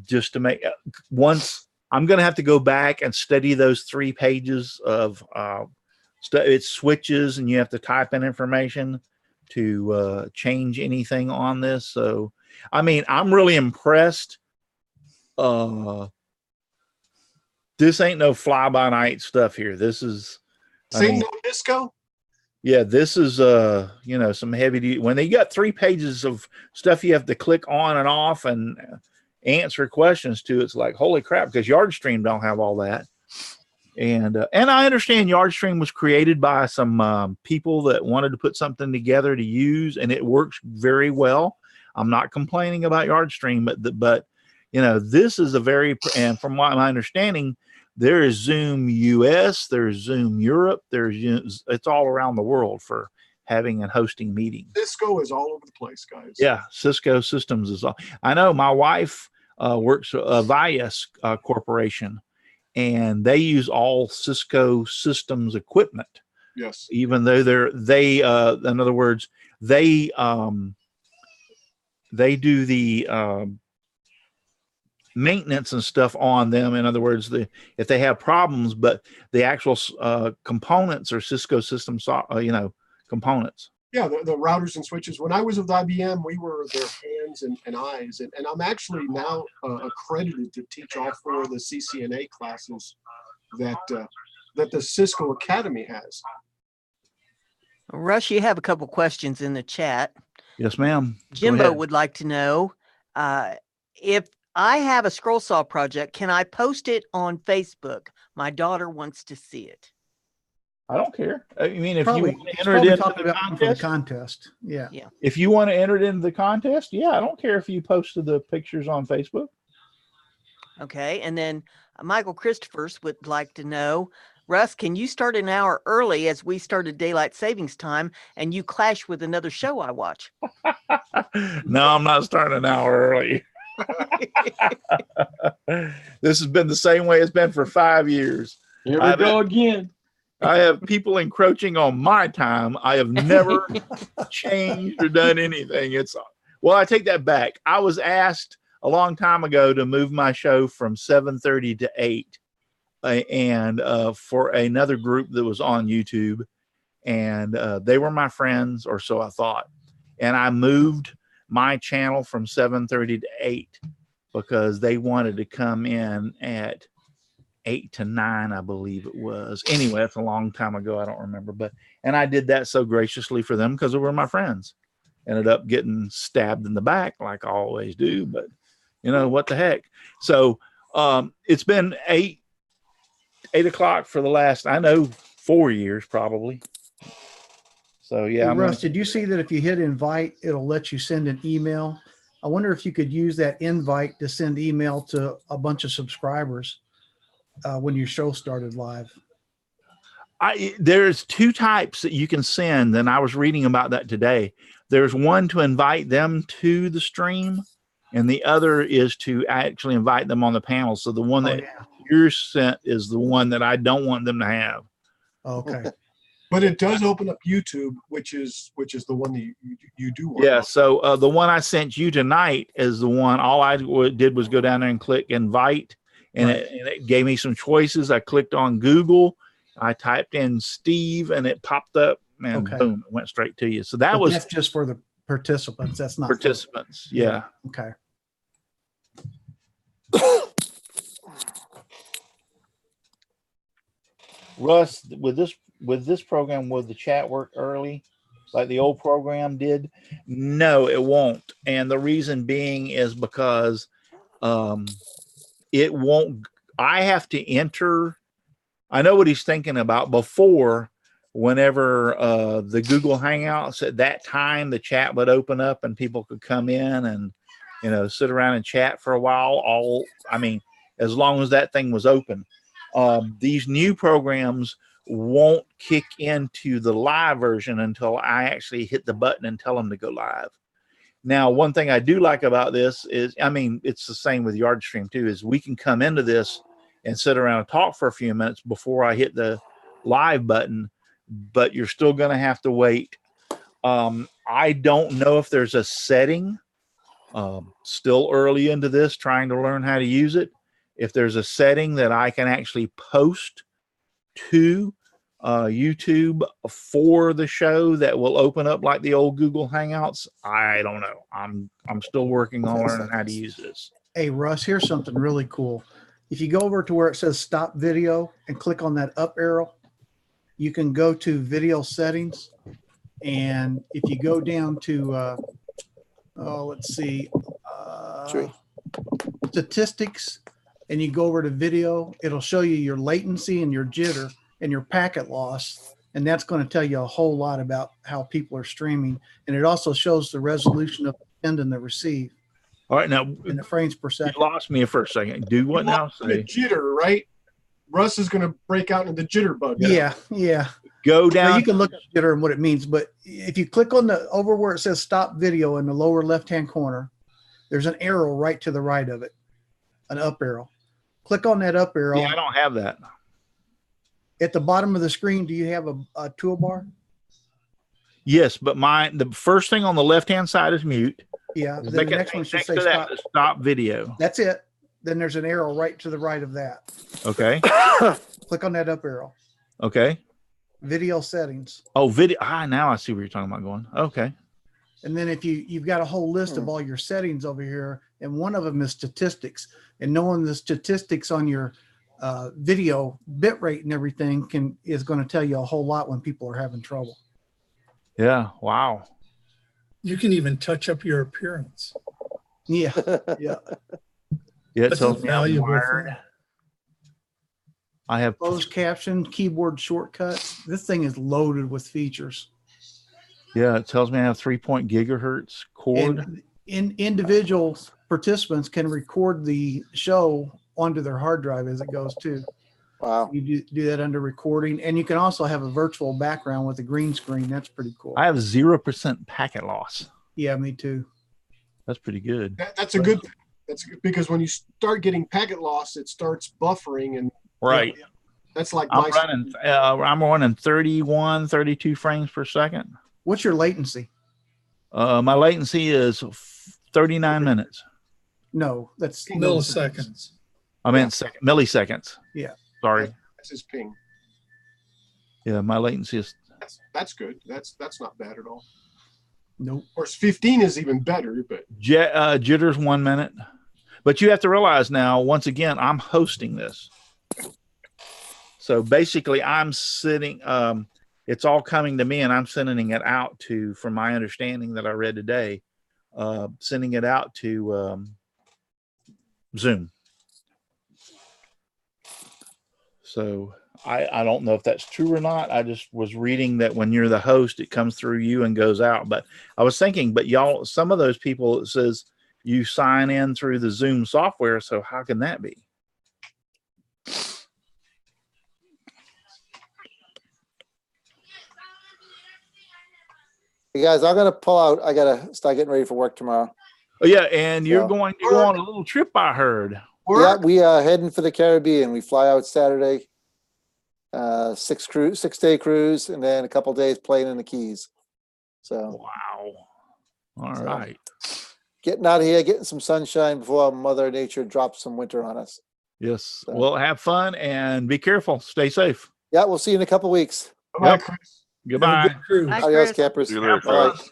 just to make once. I'm going to have to go back and study those 3 pages of it switches, and you have to type in information to change anything on this. So, I mean, I'm really impressed. This ain't no fly by night stuff here. This is, Same no disco. yeah, this is some heavy duty. When they got 3 pages of stuff you have to click on and off and answer questions to, it's like, holy crap, because Yardstream don't have all that. And I understand Yardstream was created by some people that wanted to put something together to use, and it works very well. I'm not complaining about Yardstream, but this is a very, and from what my understanding, there is Zoom US, there's Zoom Europe, it's all around the world for having and hosting meetings. Cisco is all over the place, guys. Yeah, Cisco Systems is all. I know my wife works via Corporation, and they use all Cisco Systems equipment. Yes. Even though in other words, they do the maintenance and stuff on them. In other words, if they have problems, but the actual components are Cisco Systems, components. Yeah, the routers and switches. When I was with IBM, we were their hands and eyes. And I'm actually now accredited to teach all 4 of the CCNA classes that the Cisco Academy has. Russ, you have a couple questions in the chat. Yes, ma'am. Jimbo would like to know if I have a scroll saw project, can I post it on Facebook? My daughter wants to see it. I don't care. I mean, if Probably, you want to enter it into talking the about for the contest, contest. Yeah. if you want to enter it into the contest, yeah, I don't care if you posted the pictures on Facebook. Okay. And then Michael Christophers would like to know, Russ, can you start an hour early as we started daylight savings time and you clash with another show I watch? No, I'm not starting an hour early. This has been the same way it's been for 5 years. Here we go again. I have people encroaching on my time. I have never changed or done anything. I take that back. I was asked a long time ago to move my show from 7:30 to 8, and for another group that was on YouTube, and they were my friends, or so I thought. And I moved my channel from 7:30 to 8 because they wanted to come in at 8 to 9, I believe it was. Anyway, that's a long time ago. I don't remember, and I did that so graciously for them because they were my friends. Ended up getting stabbed in the back like I always do, but You know, what the heck? So it's been 8 o'clock for the last, I know, 4 years probably. So yeah. Hey, Russ, did you see that if you hit invite, it'll let you send an email? I wonder if you could use that invite to send email to a bunch of subscribers when your show started live. There's two types that you can send, and I was reading about that today. There's one to invite them to the stream, and the other is to actually invite them on the panel. So the one that you're sent is the one that I don't want them to have. Okay. But it does open up YouTube, which is the one that you do want. Yeah. So the one I sent you tonight is the one. All I did was go down there and click invite, and, it gave me some choices. I clicked on Google. I typed in Steve, and it popped up, and boom, it went straight to you. So that's just for the participants. That's not participants. Yeah. Okay. Russ, with this program, will the chat work early like the old program did? No, it won't. And the reason being is because it won't. I have to enter. I know what he's thinking about. Before, whenever the Google Hangouts, at that time, the chat would open up and people could come in and, you know, sit around and chat for a while. As long as that thing was open. These new programs won't kick into the live version until I actually hit the button and tell them to go live. Now, one thing I do like about this is, it's the same with YardStream too, is we can come into this and sit around and talk for a few minutes before I hit the live button, but you're still going to have to wait. I don't know if there's a setting, still early into this, trying to learn how to use it. If there's a setting that I can actually post to YouTube for the show that will open up like the old Google Hangouts, I don't know. I'm still working on learning how to use this. Hey, Russ, here's something really cool. If you go over to where it says stop video and click on that up arrow, you can go to video settings. And if you go down to, let's see, statistics, and you go over to video, it'll show you your latency and your jitter and your packet loss. And that's going to tell you a whole lot about how people are streaming. And it also shows the resolution of the send and the receive. All right, now in the frames per second. You lost me for a second. Do what now? The jitter, right? Russ is going to break out into the jitter bug. Yeah. Go down. Now you can look at jitter and what it means, but if you click on over where it says stop video in the lower left-hand corner, there's an arrow right to the right of it, an up arrow. Click on that up arrow. Yeah, I don't have that. At the bottom of the screen, do you have a toolbar? Yes, but the first thing on the left-hand side is mute. Yeah. Then the next one should say stop video. That's it. Then there's an arrow right to the right of that. Okay. Click on that up arrow. Okay. Video settings. Oh, video. Now I see what you're talking about going. Okay. And then if you've got a whole list of all your settings over here, and one of them is statistics. And knowing the statistics on your video bit rate and everything is going to tell you a whole lot when people are having trouble. Yeah. Wow. You can even touch up your appearance. Yeah. Yeah. Yeah. It That's tells me I'm valuable wired. thing. I have closed caption, keyboard shortcuts. This thing is loaded with features. Yeah, it tells me I have 3 gigahertz cord. And individual participants can record the show onto their hard drive as it goes too. Wow. You do that under recording, and you can also have a virtual background with a green screen. That's pretty cool. I have 0% packet loss. Yeah, me too. That's pretty good. That's a good thing. That's good because when you start getting packet loss, it starts buffering and right. That's like I'm running 31, 32 frames per second. What's your latency? My latency is 39 minutes. No, that's milliseconds. I meant milliseconds. Yeah. Sorry. That's his ping. Yeah, my latency is. That's good. That's not bad at all. Nope. Of course, 15 is even better, but jitter's 1 minute. But you have to realize now, once again, I'm hosting this. So basically, I'm sitting. It's all coming to me, and I'm sending it out to, from my understanding that I read today, sending it out to Zoom. So I don't know if that's true or not. I just was reading that when you're the host, it comes through you and goes out. But I was thinking, but y'all, some of those people, it says you sign in through the Zoom software. So how can that be? You guys, I'm gonna pull out. I gotta start getting ready for work tomorrow. Oh yeah, and you're So- going to go on a little trip, I heard. Yeah, we are heading for the Caribbean. We fly out Saturday. 6-day cruise, and then a couple days playing in the Keys. So Wow. All So- right. getting out of here, getting some sunshine before Mother Nature drops some winter on us. Yes. So- Well, have fun and be careful. Stay safe. Yeah, we'll see you in a couple weeks. Bye, Yep. Chris. Have a Goodbye. good cruise. Bye. Adios, Chris. campers. See you later, Bye. Chris.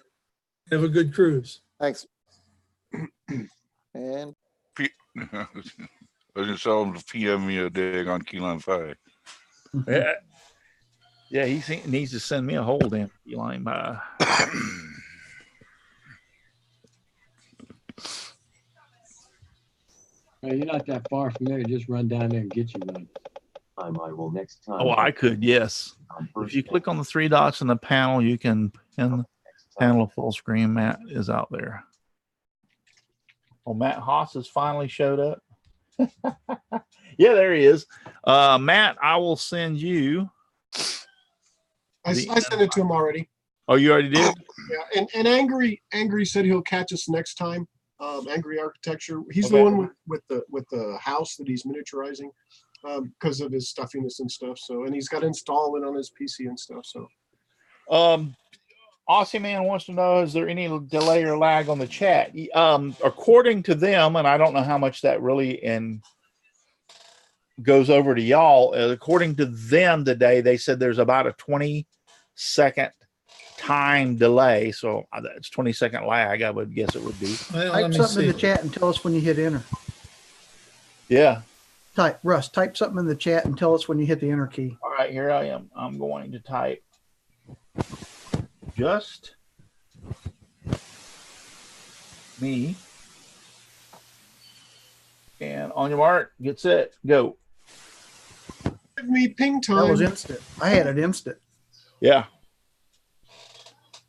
Have a good cruise. Thanks. And I was just tell him to PM me a dig on Keyline 5. Yeah. Yeah, needs to send me a whole damn line by. Well, you're not that far from there. Just run down there and get you one. I will next time. Oh, I could, yes. If you click on the three dots in the panel, you can pin the panel full screen. Matt is out there. Oh, Matt Haas has finally showed up. Yeah, there he is. Matt, I will send you. I sent it to him already. Oh, you already did? Yeah, and Angry said he'll catch us next time. Angry Architecture. He's Okay. the one with the house that he's miniaturizing because of his stuffiness and stuff. So, and he's got to install it on his PC and stuff. So, Aussie Man wants to know, is there any delay or lag on the chat? According to them, and I don't know how much that really goes over to y'all. According to them today, they said there's about a 20-second time delay. So that's 20-second lag, I would guess it would be. Well, let Type me something in see. the chat and tell us when you hit enter. Yeah. Russ, type something in the chat and tell us when you hit the enter key. All right, here I am. I'm going to type just me. And on your mark, get set, go. give me ping That was time. instant. I had it instant. Yeah.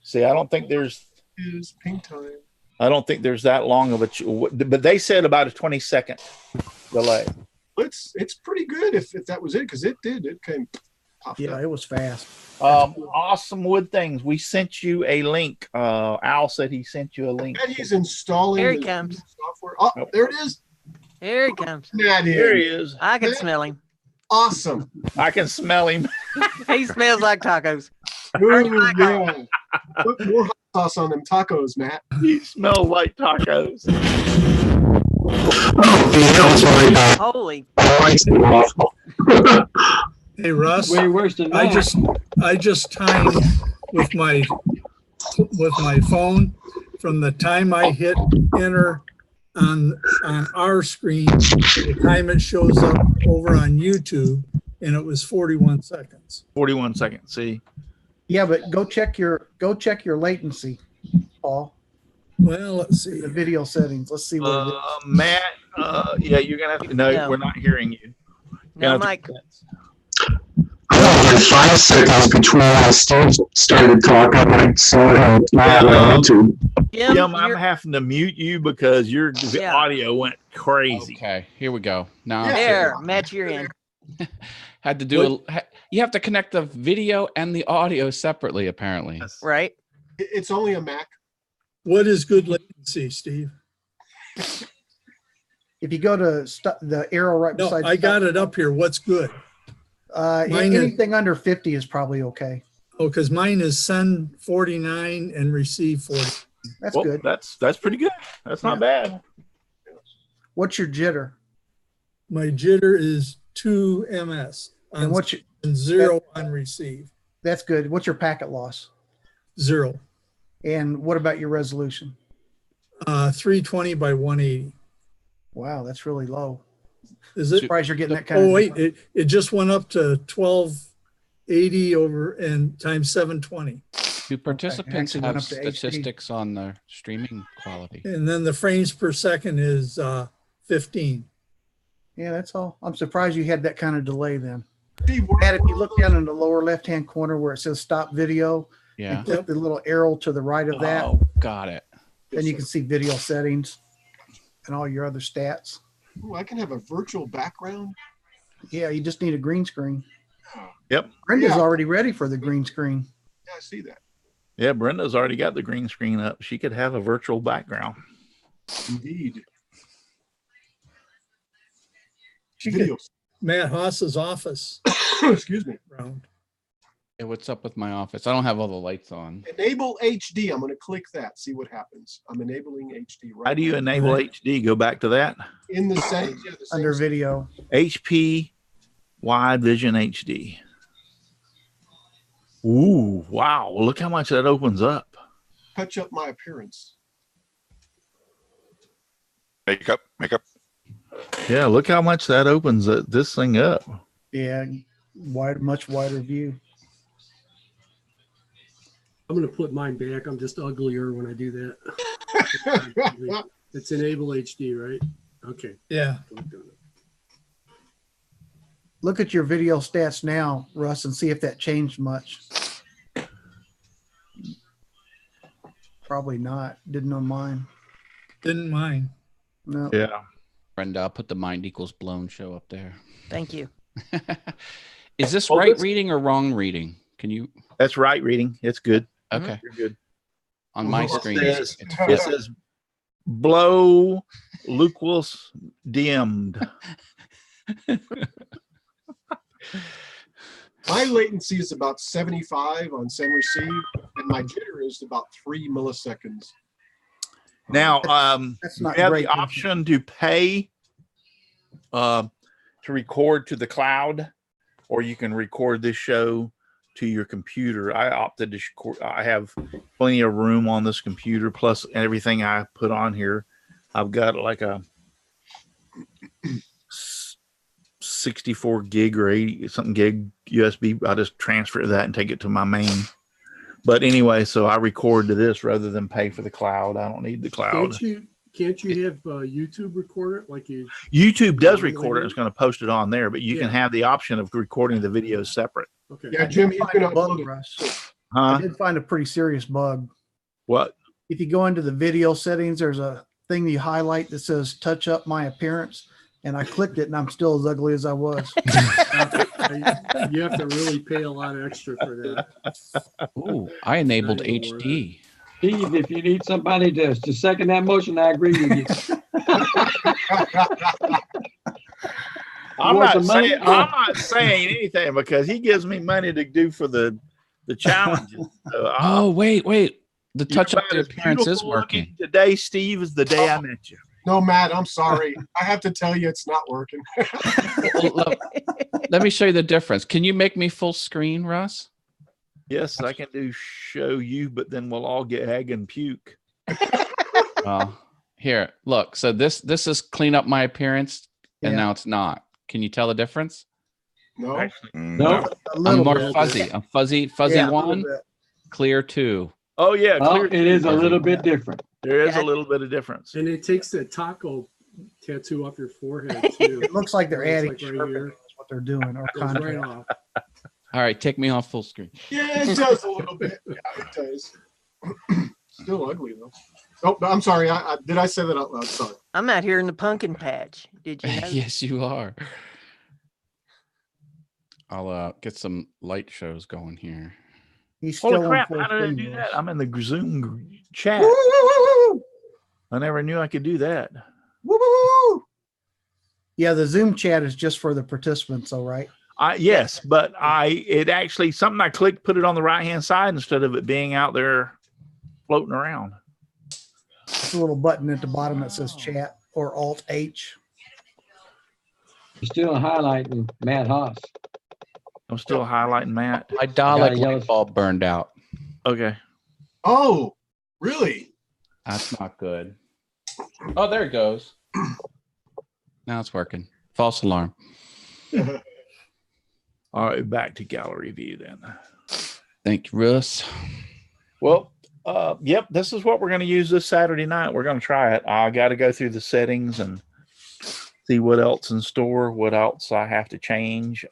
See, I don't think there's Is ping time. that long of but they said about a 20-second delay. It's pretty good if that was it, because it came popped Yeah, up. it was fast. Awesome wood things. We sent you a link. Al said he sent you a link. And he's installing Here he the comes. software. Oh, there it is. Here he comes. That There he is is. I can smell him. awesome. I can smell him. He smells like tacos. Ooh, yeah. Put more hot sauce on them tacos, Matt. He smells like tacos. Holy. Hey, Russ, Way worse than I mine. just timed with my phone from the time I hit enter on our screen to the time it shows up over on YouTube, and it was 41 seconds. 41 seconds. See? Yeah, but go check your latency, Paul. Well, let's see. The video settings. Let's see what it is. Matt, yeah, you're going to have to. No, No. we're not hearing you. No, You're gonna have Mike. I only had 5 seconds between when I started talking and I saw it live on YouTube. Jim, Jim, I'm you're- having to mute you because your Yeah. audio went crazy. Okay, here we go. Now Yeah. there, Matt, you're in. had to do you have to connect the video and the audio separately, apparently. Right? It's only a Mac. What is good latency, Steve? If you go to the arrow right No, beside, I got it up here. What's good? Mine is- anything under 50 is probably okay. Oh, because mine is send 49 and receive 40. That's Well, good. That's pretty good. That's not bad. What's your jitter? My jitter is 2 ms And what's your, and 0 on receive. that's good. What's your packet loss? 0. And what about your resolution? 320 by 180. Wow, that's really low. Is it? Surprised you're getting that kind Oh, of. wait, it just went up to 1280 over and times 720. Do participants actually went have up to HD. statistics on the streaming quality? And then the frames per second is 15. Yeah, that's all. I'm surprised you had that kind of delay then. Steve, Matt, if you look down in the lower left-hand corner where it says stop video, Yeah. and click the little arrow to the right of that, Oh, got it. then you can see video settings and all your other stats. Ooh, I can have a virtual background. Yeah, you just need a green screen. Yep. Brenda's Yeah. already ready for the green screen. Yeah, I see that. Yeah, Brenda's already got the green screen up. She could have a virtual background. Indeed. She could, Videos. Matt Haas's office Excuse me. round. Hey, what's up with my office? I don't have all the lights on. Enable HD. I'm going to click that. See what happens. I'm enabling HD right How do you now. enable HD? Go back to that. In the settings? Yeah, the same Under settings. video. HP Wide Vision HD. Ooh, wow. Look how much that opens up. Touch up my appearance. Makeup. Yeah, look how much that opens this thing up. Yeah, much wider view. I'm going to put mine back. I'm just uglier when I do that. It's enable HD, right? Okay. Yeah. Look at your video stats now, Russ, and see if that changed much. Probably not. Didn't on mine. Didn't mind. No. Yeah. Brenda, I'll put the mind equals blown show up there. Thank you. Is this Well, right this- reading or wrong reading? Can you? That's right reading. It's good. Okay. You're good. On my It screen, says, it's it says blow Lucas dimmed. My latency is about 75 on send receive, and my jitter is about 3 milliseconds. Now, That's you not have great. the option to pay to record to the cloud, or you can record this show to your computer. I opted to record. I have plenty of room on this computer, plus everything I put on here. I've got like a 64 gig or 80 something gig USB. I just transfer that and take it to my main. But anyway, so I record to this rather than pay for the cloud. I don't need the cloud. Can't you have YouTube record it like you? YouTube does record it. It's going to post it on there, but you can Yeah. have the option of recording the video separate. Okay. Yeah, Jim, you can Bug, upload it. Russ. I Huh? did find a pretty serious bug. What? If you go into the video settings, there's a thing you highlight that says touch up my appearance. And I clicked it and I'm still as ugly as I was. You have to really pay a lot extra for that. Ooh, I enabled Not even worth HD. Steve, if you need somebody to second that motion, I agree with you. I'm want not the money? saying I'm not saying anything because he gives me money to do for the challenges. So Oh, wait. The you're touch up about the as appearance is beautiful looking working. today, Steve, is the day I met you. No, Matt, I'm sorry. I have to tell you it's not working. Well, let me show you the difference. Can you make me full screen, Russ? Yes, I can do show you, but then we'll all get egg and puke. Well, here, look. So this is clean up my appearance, and Yeah. now it's not. Can you tell the difference? No. Actually, No. A I'm little more bit. fuzzy. I'm fuzzy Yeah, a little one, bit. clear two. oh yeah, Well, clear. it is a little bit different. There is Yeah. a little bit of difference. And it takes the taco tattoo off your forehead too. It looks like they're It's adding like right sharpening here. is what they're doing, or Goes right contrast. off. All right, take me off full screen. Yeah, it does a little bit. Yeah, it does. Still ugly though. Oh, I'm sorry. Did I say that out loud? Sorry. I'm out here in the pumpkin patch. Did you know? Yes, you are. I'll get some light shows going here. He's Holy still on crap! full How did I screen, do Russ. that? I'm in the Zoom chat. I never knew I could do that. Woo! Yeah, the Zoom chat is just for the participants, all right? Yes, but it actually something I clicked, put it on the right hand side instead of it being out there floating around. It's a little button at the bottom that says chat or Alt H. You're still highlighting Matt Haas. I'm still highlighting Matt. My Dalek yellow- light bulb burned out. Okay. Oh, really? That's not good. Oh, there it goes. Now it's working. False alarm. All right, back to gallery view then. Thank you, Russ. Well, yep, this is what we're going to use this Saturday night. We're going to try it. I got to go through the settings and see what else in store, what else I have to change.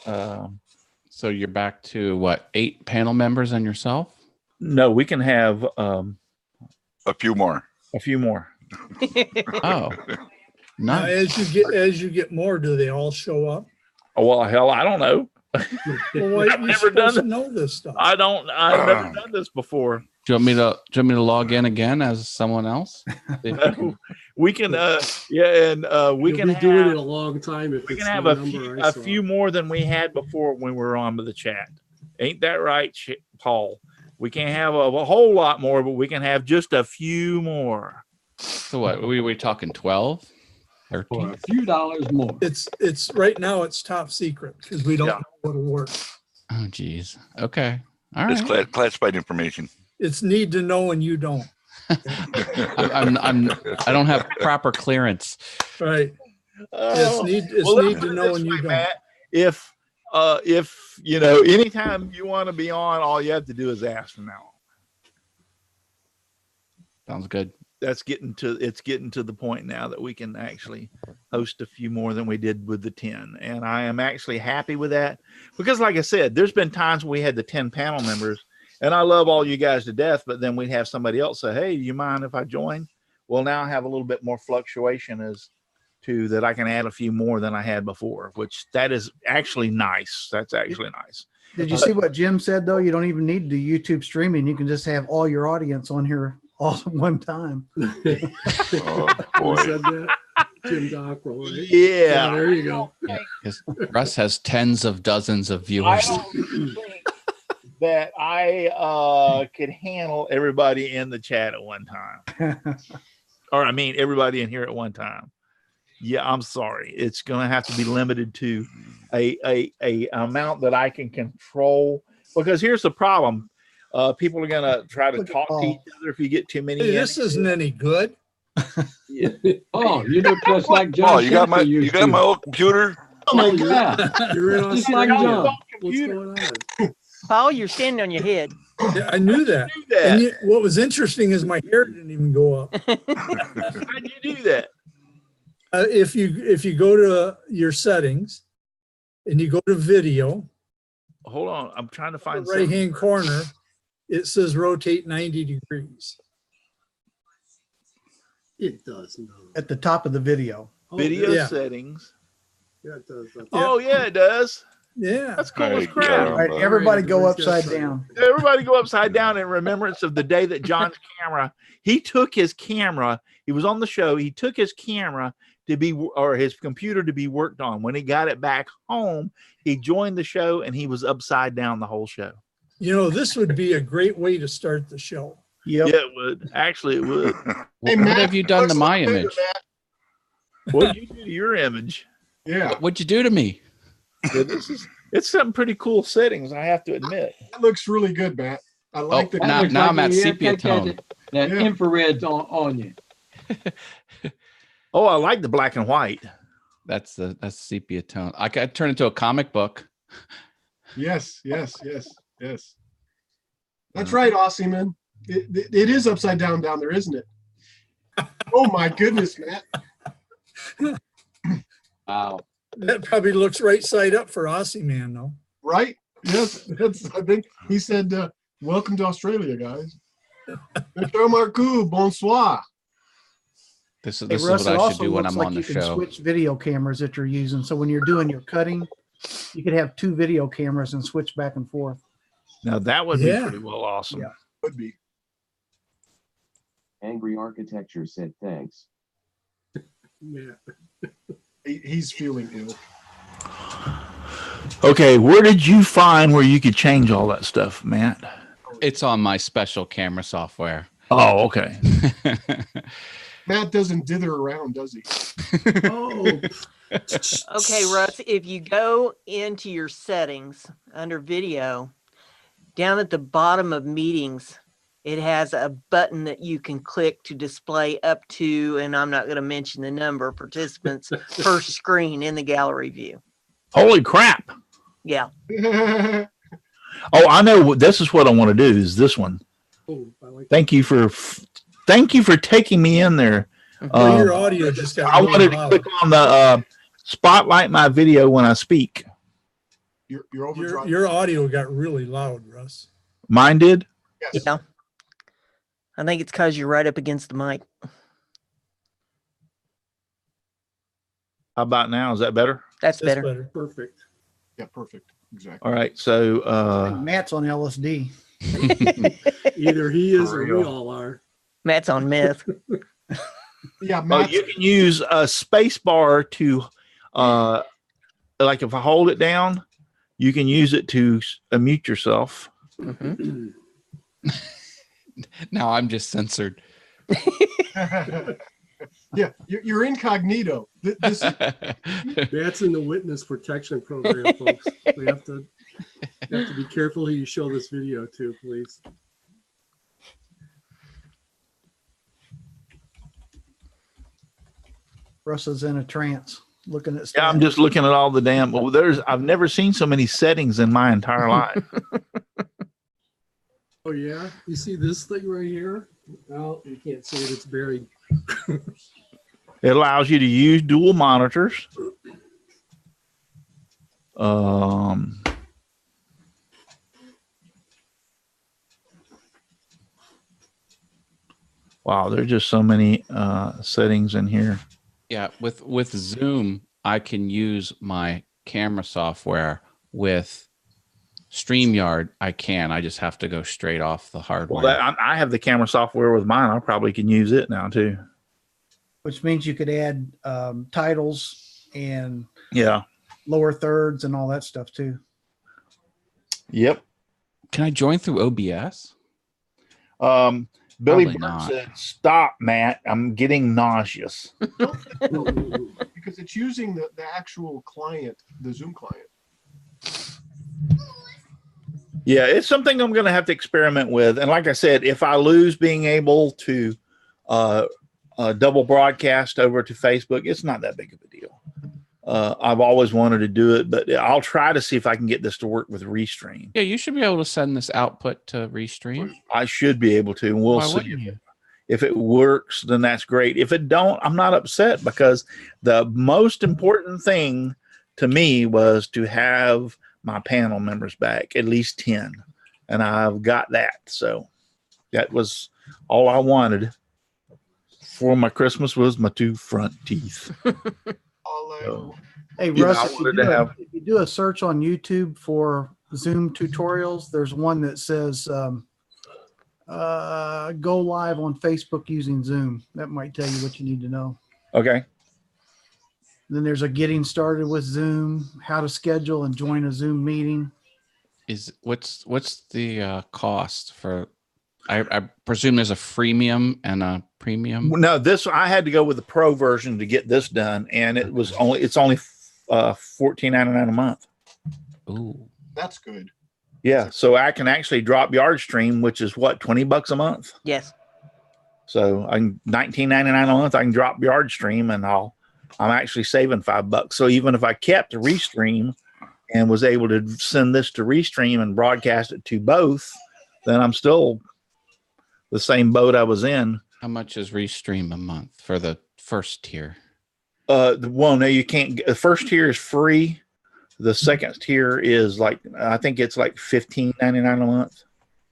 So you're back to what, 8 panel members and yourself? No, we can have a few more. A few more. Oh, Now, nice. as you get more, do they all show up? Oh, well, hell, I don't know. Well, I've never done to know this stuff. I've never done this before. Do you want me to log in again as someone else? We can, yeah, and we You'll can be doing have, it a long time if we it's can have the a number I saw. few more than we had before when we were on with the chat. Ain't that right, Paul? We can't have a whole lot more, but we can have just a few more. So what? We talking 12, 13? For a few dollars more. It's right now. It's top secret because we don't know what'll work. Oh, geez. Okay. All It's right. classified information. It's need to know and you don't. I don't have proper clearance. Right. Oh, It's well, need to know and you don't. Matt, if you know, anytime you want to be on, all you have to do is ask from now on. Sounds good. It's getting to the point now that we can actually host a few more than we did with the 10. And I am actually happy with that because, like I said, there's been times we had the 10 panel members and I love all you guys to death, but then we'd have somebody else say, hey, do you mind if I join? Well, now I have a little bit more fluctuation as to that I can add a few more than I had before, which that is actually nice. That's actually nice. Did you see what Jim said though? You don't even need to do YouTube streaming. You can just have all your audience on here all at one time. Oh, Who said that? Jim Dockrell, right? Yeah. There you go. Yeah, 'cause Russ has tens of dozens of viewers. I don't think that I could handle everybody in the chat at one time. Or I mean everybody in here at one time. Yeah, I'm sorry. It's gonna have to be limited to a amount that I can control. Because here's the problem. People are gonna try to talk to each other if you get too many. Hey, this isn't any good. Yeah. Oh, you look just like John. Oh, you got my Sheffer old computer. Oh my Yeah. God. You're in Just Australia. like John. What's going on? Paul, you're standing on your head. Yeah, I knew that. And yet, what was interesting is my hair didn't even go up. How'd you do that? If you go to your settings and you go to video, Hold on, I'm trying to find right hand corner, it says rotate 90 degrees. It does no. At the top of the video. video yeah. settings. Yeah, it does. Oh yeah, it does. Yeah. That's cool as Hey, crap. All right, everybody go upside down. Everybody go upside down in remembrance of the day that John's camera, he took his camera, he was on the show, he took his camera to be, or his computer to be worked on. When he got it back home, he joined the show and he was upside down the whole show. You know, this would be a great way to start the show. Yep. Yeah, it would. Actually, it would. Hey, What Matt, have you done to my what's the image? picture, What did you do to your image? Yeah, What'd you do to me? Yeah, it's some pretty cool settings, I have to admit. that looks really good, Matt. I like the. now- looks now I'm like at you sepia take that- tone. That Yeah. infrared's on you. Oh, I like the black and white. That's sepia tone. I could turn into a comic book. Yes. That's right, Aussie man. It is upside down there, isn't it? Oh my goodness, Matt. Wow. That probably looks right side up for Aussie man, though. Right? Yes. I think he said, "Welcome to Australia, guys." Monsieur Marcoux, bonsoir. This Hey, is Russ, what it I should also do when looks I'm like on the you can show. switch video cameras that you're using. So when you're doing your cutting, you could have 2 video cameras and switch back and forth. Now that would Yeah. be pretty well awesome. Yeah. Could be. Angry Architecture said thanks. Yeah. He's feeling ill. Okay, where did you find where you could change all that stuff, Matt? It's on my special camera software. Oh, okay. Matt doesn't dither around, does he? Oh. Okay, Russ, if you go into your settings under video, down at the bottom of meetings, it has a button that you can click to display up to, and I'm not going to mention the number of participants per screen in the gallery view. Holy crap. Yeah. Oh, I know. This is what I want to do is this one. Oh, I like Thank you for taking me in there. Well, your audio just got I really wanted to loud. click on the spotlight my video when I speak. Your overdrive. Your audio got really loud, Russ. Mine did? Yes. Yeah. I think it's because you're right up against the mic. How about now? Is that better? That's better. Perfect. Yeah, perfect. Exactly. All right. So I think Matt's on LSD. Either he is For or real. we all are. Matt's on meth. Yeah, well, Matt. you can use a space bar to like if I hold it down, you can use it to mute yourself. Mm-hmm. Now I'm just censored. Yeah, you're incognito. That's in the witness protection program, folks. We have to be careful who you show this video to, please. Russ is in a trance looking at stuff. Yeah, I'm just looking at all the damn. Well, I've never seen so many settings in my entire life. Oh yeah, you see this thing right here? Well, you can't see it; it's buried. It allows you to use dual monitors. Wow, there's just so many settings in here. Yeah, with Zoom, I can use my camera software. With StreamYard, I can. I just have to go straight off the hardware. Well, I have the camera software with mine. I probably can use it now too. Which means you could add titles and lower thirds and all that stuff too. Yep. Can I join through OBS? Billy Probably Burke not. said, "Stop, Matt. I'm getting nauseous." Because it's using the actual client, the Zoom client. Yeah, it's something I'm going to have to experiment with. And like I said, if I lose being able to double broadcast over to Facebook, it's not that big of a deal. I've always wanted to do it, but I'll try to see if I can get this to work with Restream. Yeah, you should be able to send this output to Restream. I should be able to, and we'll Why see. wouldn't you? If it works, then that's great. If it don't, I'm not upset, because the most important thing to me was to have my panel members back, at least 10. And I've got that. So that was all I wanted for my Christmas was my 2 front teeth. So, Hey, yeah, Russ, I wanted to have. if you do a search on YouTube for Zoom tutorials, there's one that says go live on Facebook using Zoom. That might tell you what you need to know. Okay. Then there's a getting started with Zoom, how to schedule and join a Zoom meeting. What's the cost for? I presume there's a freemium and a premium. No, I had to go with the pro version to get this done, and it's only $14.99 a month. Ooh, that's good. Yeah, so I can actually drop yard stream, which is what, $20 a month. Yes. So I'm $19.99 a month. I can drop yard stream, and I'm actually saving $5. So even if I kept Restream and was able to send this to Restream and broadcast it to both, then I'm still the same boat I was in. How much is Restream a month for the first tier? Well, no, you can't. The first tier is free. The second tier is I think it's like $15.99 a month.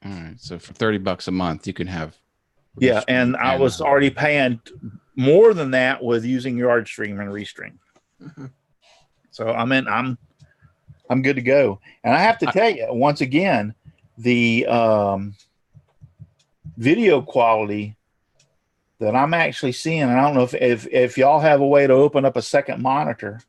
All right, so for $30 a month, you can have. Yeah, and I was already paying more than that with using YardStream and Restream. Mm-hmm. So I'm good to go. And I have to tell you, once again, the video quality that I'm actually seeing, and I don't know if y'all have a way to open up a second monitor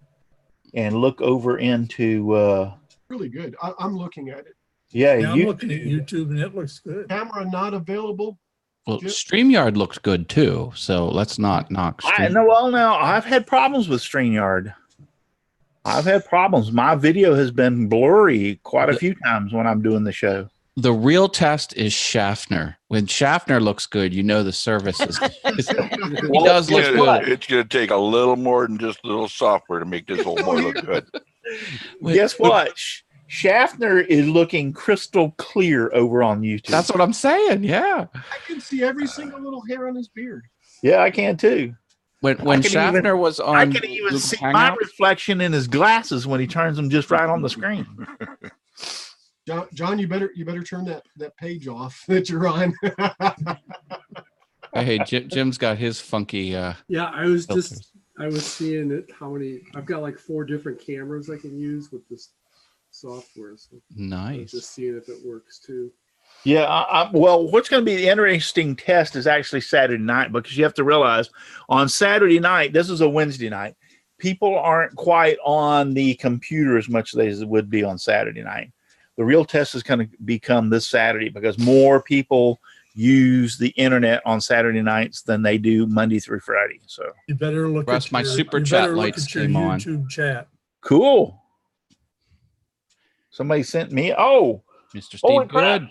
and look over into Really good. I'm looking at it. Yeah, I'm looking at YouTube and it looks good. Camera not available. Well, StreamYard looks good too, so let's not knock. Now I've had problems with StreamYard. I've had problems. My video has been blurry quite a few times when I'm doing the show. The real test is Schaffner. When Schaffner looks good, you know the service is. He does look good. It's going to take a little more than just a little software to make this whole boy look good. Guess what? Schaffner is looking crystal clear over on YouTube. That's what I'm saying. Yeah. I can see every single little hair on his beard. Yeah, I can too. when Schaffner was on, I can even Google see Hangouts, my reflection in his glasses when he turns them just right on the screen. John, you better turn that page off that you're on. Hey, Jim's got his funky. Yeah, I was seeing it. How many? I've got like 4 different cameras I can use with this software. So nice. I was just seeing if it works too. Yeah, well, what's going to be the interesting test is actually Saturday night, because you have to realize on Saturday night, this is a Wednesday night, people aren't quite on the computer as much as they would be on Saturday night. The real test is going to become this Saturday, because more people use the internet on Saturday nights than they do Monday through Friday. So You better look Russ, at my your, super you chat better look lights at your came on. YouTube chat. cool. Somebody sent me. Oh, Mr. holy Steve crap. Good.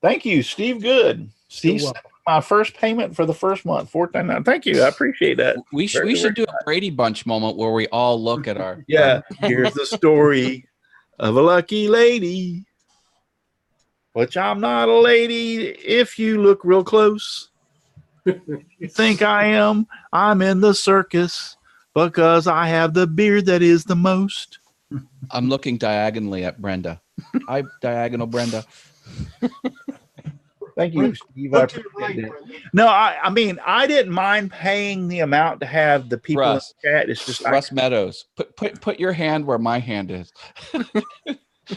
Thank you, Steve Good. Steve You're sent me my first payment for the first month, $4.99. Thank you. I appreciate that. We should do a Brady Bunch moment where we all look at our. Yeah, here's the story of a lucky lady, which I'm not a lady if you look real close. You think I am? I'm in the circus because I have the beard that is the most. I'm looking diagonally at Brenda. Hi, diagonal Brenda. Thank you, Steve. I appreciate it. No, I mean, I didn't mind paying the amount to have the people Russ, in the chat. It's just Russ Meadows. Put your hand where my hand is.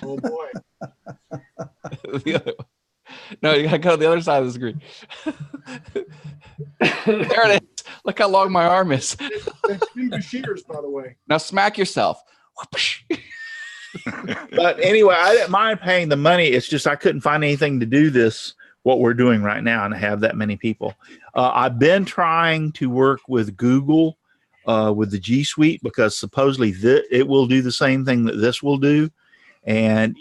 Oh boy. No, you gotta go to the other side of the screen. There it is. Look how long my arm is. That's Steve Shears, by the way. Now smack yourself. But anyway, I didn't mind paying the money. It's just I couldn't find anything to do this, what we're doing right now, and have that many people. I've been trying to work with Google with the G Suite, because supposedly it will do the same thing that this will do, and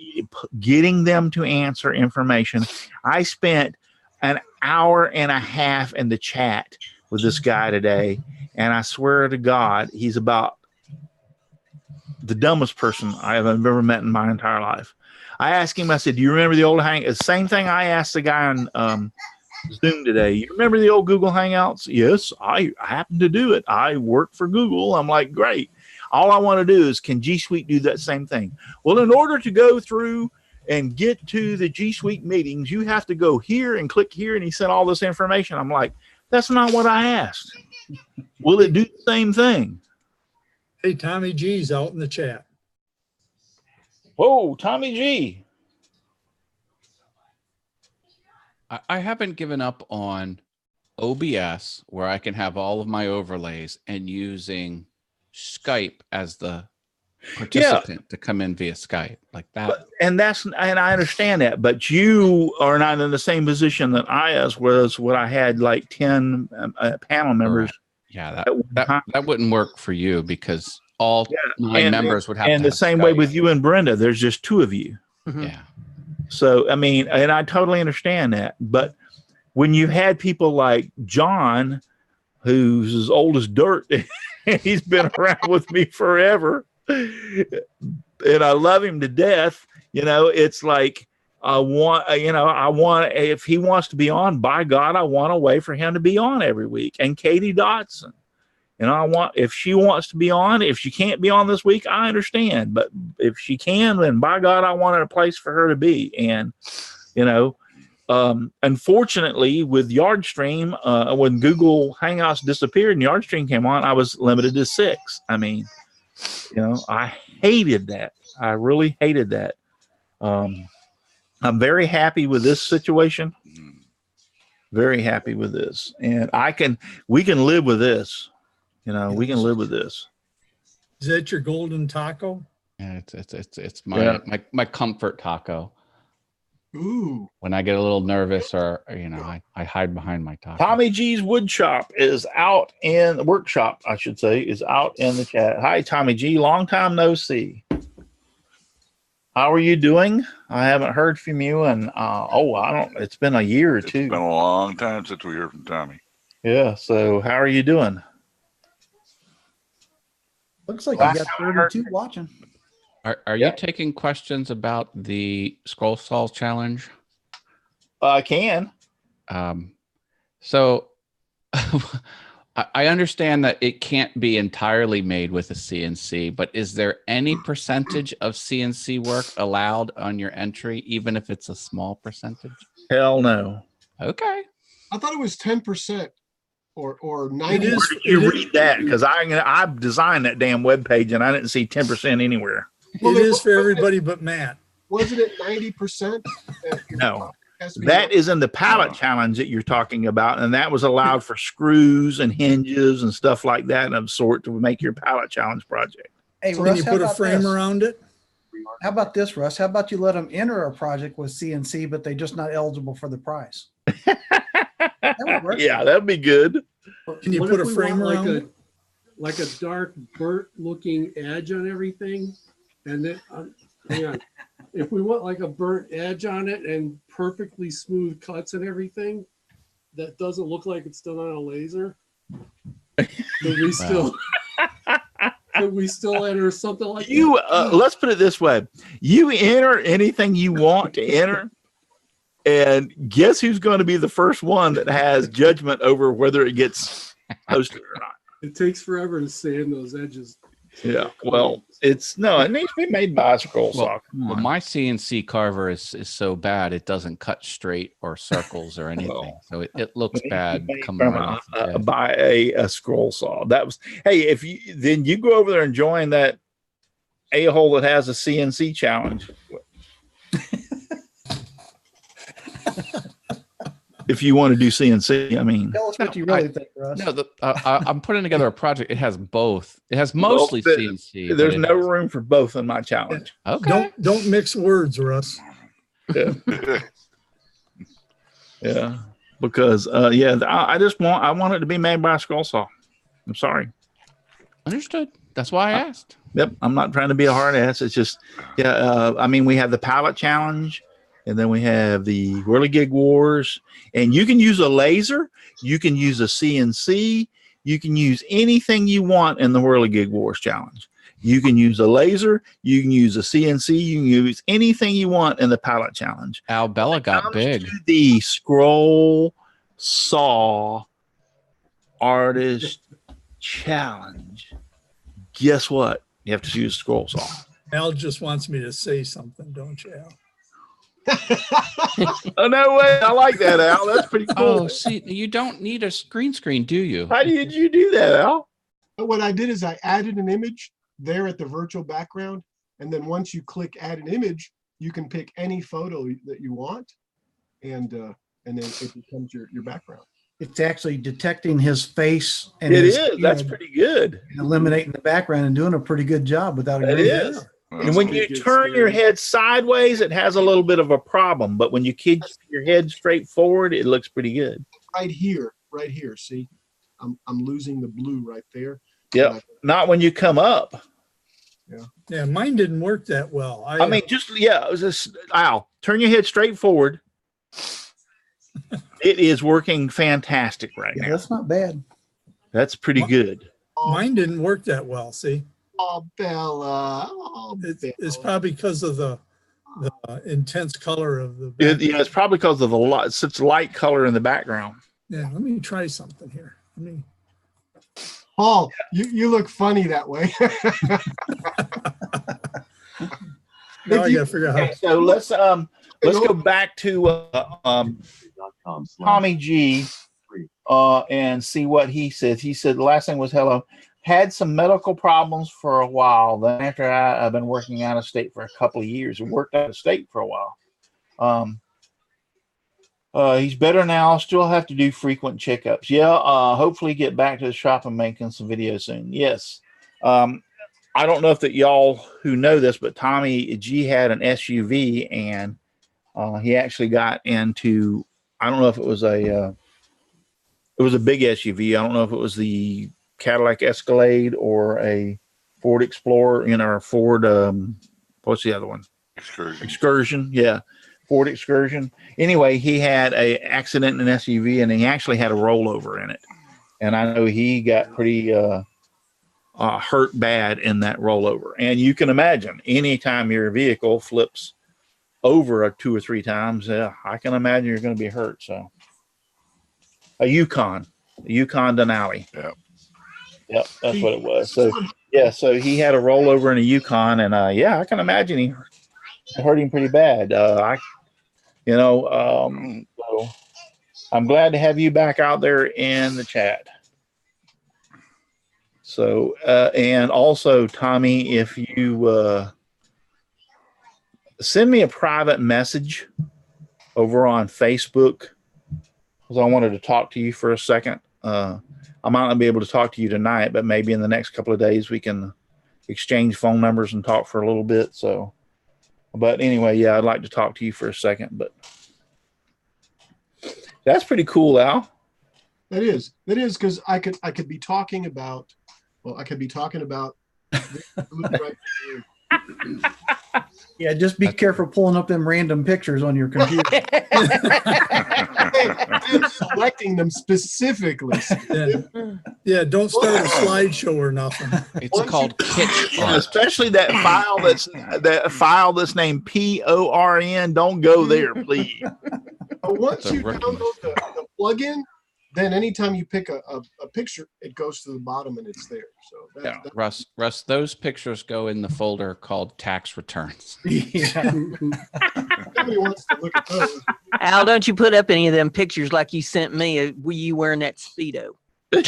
getting them to answer information. I spent an hour and a half in the chat with this guy today, and I swear to God, he's about the dumbest person I have ever met in my entire life. I asked him, I said, do you remember the old the same thing I asked the guy on Zoom today. You remember the old Google Hangouts? Yes, I happen to do it. I work for Google. I'm like, great. All I want to do is, can G Suite do that same thing? Well, in order to go through and get to the G Suite meetings, you have to go here and click here. And he sent all this information. I'm like, that's not what I asked. Will it do the same thing? Hey, Tommy G's out in the chat. Whoa, Tommy G. I haven't given up on OBS, where I can have all of my overlays, and using Skype as the participant to come in via Skype like that. And I understand that, but you are not in the same position that I was when I had like 10 panel members. Correct. Yeah, that wouldn't work for you, because all 9 members would have and to the same way with you and Brenda, there's just 2 of you. Yeah. So, I mean, and I totally understand that. But when you had people like John, who's as old as dirt, he's been around with me forever, and I love him to death, it's like, I want, if he wants to be on, by God, I want a way for him to be on every week. And Katie Dotson, if she wants to be on, if she can't be on this week, I understand. But if she can, then by God, I wanted a place for her to be. And, unfortunately, with Yardstream, when Google Hangouts disappeared and Yardstream came on, I was limited to 6. I mean, I hated that. I really hated that. I'm very happy with this situation. Very happy with this. And we can live with this. We can live with this. Is that your golden taco? Yeah, it's my comfort taco. Ooh. When I get a little nervous, or I hide behind my taco. Tommy G's wood shop is out in the workshop, I should say, is out in the chat. Hi, Tommy G. Long time no see. How are you doing? I haven't heard from you, and it's been a year or 2. It's been a long time since we heard from Tommy. Yeah. So how are you doing? Looks like you got 32 watching. Are you taking questions about the Scroll Saw challenge? I can. So I understand that it can't be entirely made with a CNC, but is there any percentage of CNC work allowed on your entry, even if it's a small percentage? Hell no. Okay. I thought it was 10% or 90. It is. Where did you read that? Because I designed that damn webpage and I didn't see 10% anywhere. It is for everybody but Matt. Wasn't it 90%? No. That is in the pallet challenge that you're talking about, and that was allowed for screws and hinges and stuff like that of sort to make your pallet challenge project. Hey, So Russ, can you how put a about frame this? around it? How about this, Russ? How about you let them enter a project with CNC, but they're just not eligible for the prize? That would work. Yeah, that'd be good. Can you What put if a we frame want around it? like a dark burnt looking edge on everything? And then, hang on. If we want like a burnt edge on it and perfectly smooth cuts and everything, that doesn't look like it's done on a laser. Could we still, could we still enter something like You that? let's put it this way. You enter anything you want to enter, and guess who's going to be the first one that has judgment over whether it gets posted or not? It takes forever to sand those edges. Yeah. Well, it needs to be made by a scroll saw. Come Well, on. my CNC carver is so bad it doesn't cut straight or circles or anything, Well, so it looks bad coming From right off the edge. by a scroll saw. That was if you then you go over there and join that a-hole that has a CNC challenge. If you want to do CNC, I mean, Tell us what you really think, Russ. No, I'm putting together a project. It has both. It has mostly Well, CNC. there's but it no has- room for both in my challenge. Okay. Don't mix words, Russ. Yeah. Yeah. Because I just want it to be made by a scroll saw. I'm sorry. Understood. That's why I asked. Yep. I'm not trying to be a hard ass. It's just I mean, we have the pallet challenge, and then we have the Whirligig Wars, and you can use a laser, you can use a CNC, you can use anything you want in the Whirligig Wars challenge. You can use a laser, you can use a CNC, you can use anything you want in the pallet challenge. Al Bella got big. The scroll saw artist challenge. Guess what? You have to use a scroll saw. Al just wants me to say something, don't you, Al? Oh, no way. I like that, Al. That's pretty cool. Oh, see, you don't need a green screen, do you? How did you do that, Al? What I did is I added an image there at the virtual background. And then once you click add an image, you can pick any photo that you want. And then it becomes your background. It's actually detecting his face. And It his is. That's head pretty good. and eliminating the background and doing a pretty good job without a It green is. screen. And when you turn your head sideways, it has a little bit of a problem. But when you keep your head straight forward, it looks pretty good. Right here. See, I'm losing the blue right there. Yep. Not when you come up. Yeah, mine didn't work that well. I mean, it was just, Al, turn your head straight forward. It is working fantastic right Yeah, now. that's not bad. That's pretty good. mine didn't work that well. See, Oh, Bella. Oh, it's probably because of the intense color of the. It's probably because of the such light color in the background. Yeah, let me try something here. Paul, you look funny that way. Now I gotta figure out how. Okay, so let's go back to Tommy G and see what he says. He said the last thing was hello. Had some medical problems for a while. Then after I've been working out of state for a couple of years and worked out of state for a while. He's better now. Still have to do frequent checkups. Yeah. Hopefully get back to the shop and making some videos soon. Yes. I don't know if that y'all who know this, but Tommy G had an SUV and he actually got into, I don't know if it was a big SUV. I don't know if it was the Cadillac Escalade or a Ford Explorer, or Ford, what's the other one? Excursion. Yeah. Ford Excursion. Anyway, he had an accident in an SUV and he actually had a rollover in it. And I know he got pretty hurt bad in that rollover. And you can imagine anytime your vehicle flips over 2 or 3 times, I can imagine you're going to be hurt. So a Yukon. Yukon Denali. Yeah. Yep, that's what it was. So yeah, so he had a rollover in a Yukon, and yeah, I can imagine he hurt him pretty bad. So I'm glad to have you back out there in the chat. So and also, Tommy, if you send me a private message over on Facebook, because I wanted to talk to you for a second. I might not be able to talk to you tonight, but maybe in the next couple of days we can exchange phone numbers and talk for a little bit. So, but anyway, yeah, I'd like to talk to you for a second. But that's pretty cool, Al. That is because I could be talking about. Well, I could be talking about. Yeah, just be careful pulling up them random pictures on your computer. I'm selecting them specifically. Yeah, don't start a slideshow or nothing. It's called kitsch art. Especially that file that's named PORN. Don't go there, please. Once you download the plugin, then anytime you pick a picture, it goes to the bottom and it's there. So that's Russ, those pictures go in the folder called tax returns. Yeah. Nobody wants to look at those. Al, don't you put up any of them pictures like you sent me? Were you wearing that Speedo? The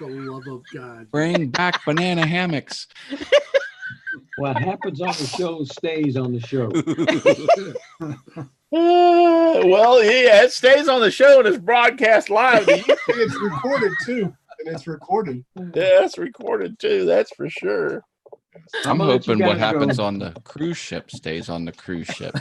love of God. Bring back banana hammocks. What happens on the show stays on the show. Well, yeah, it stays on the show and it's broadcast live. It's recorded too, and it's recorded. Yeah, it's recorded too. That's for sure. I'm hoping what happens on the cruise ship stays on the cruise ship.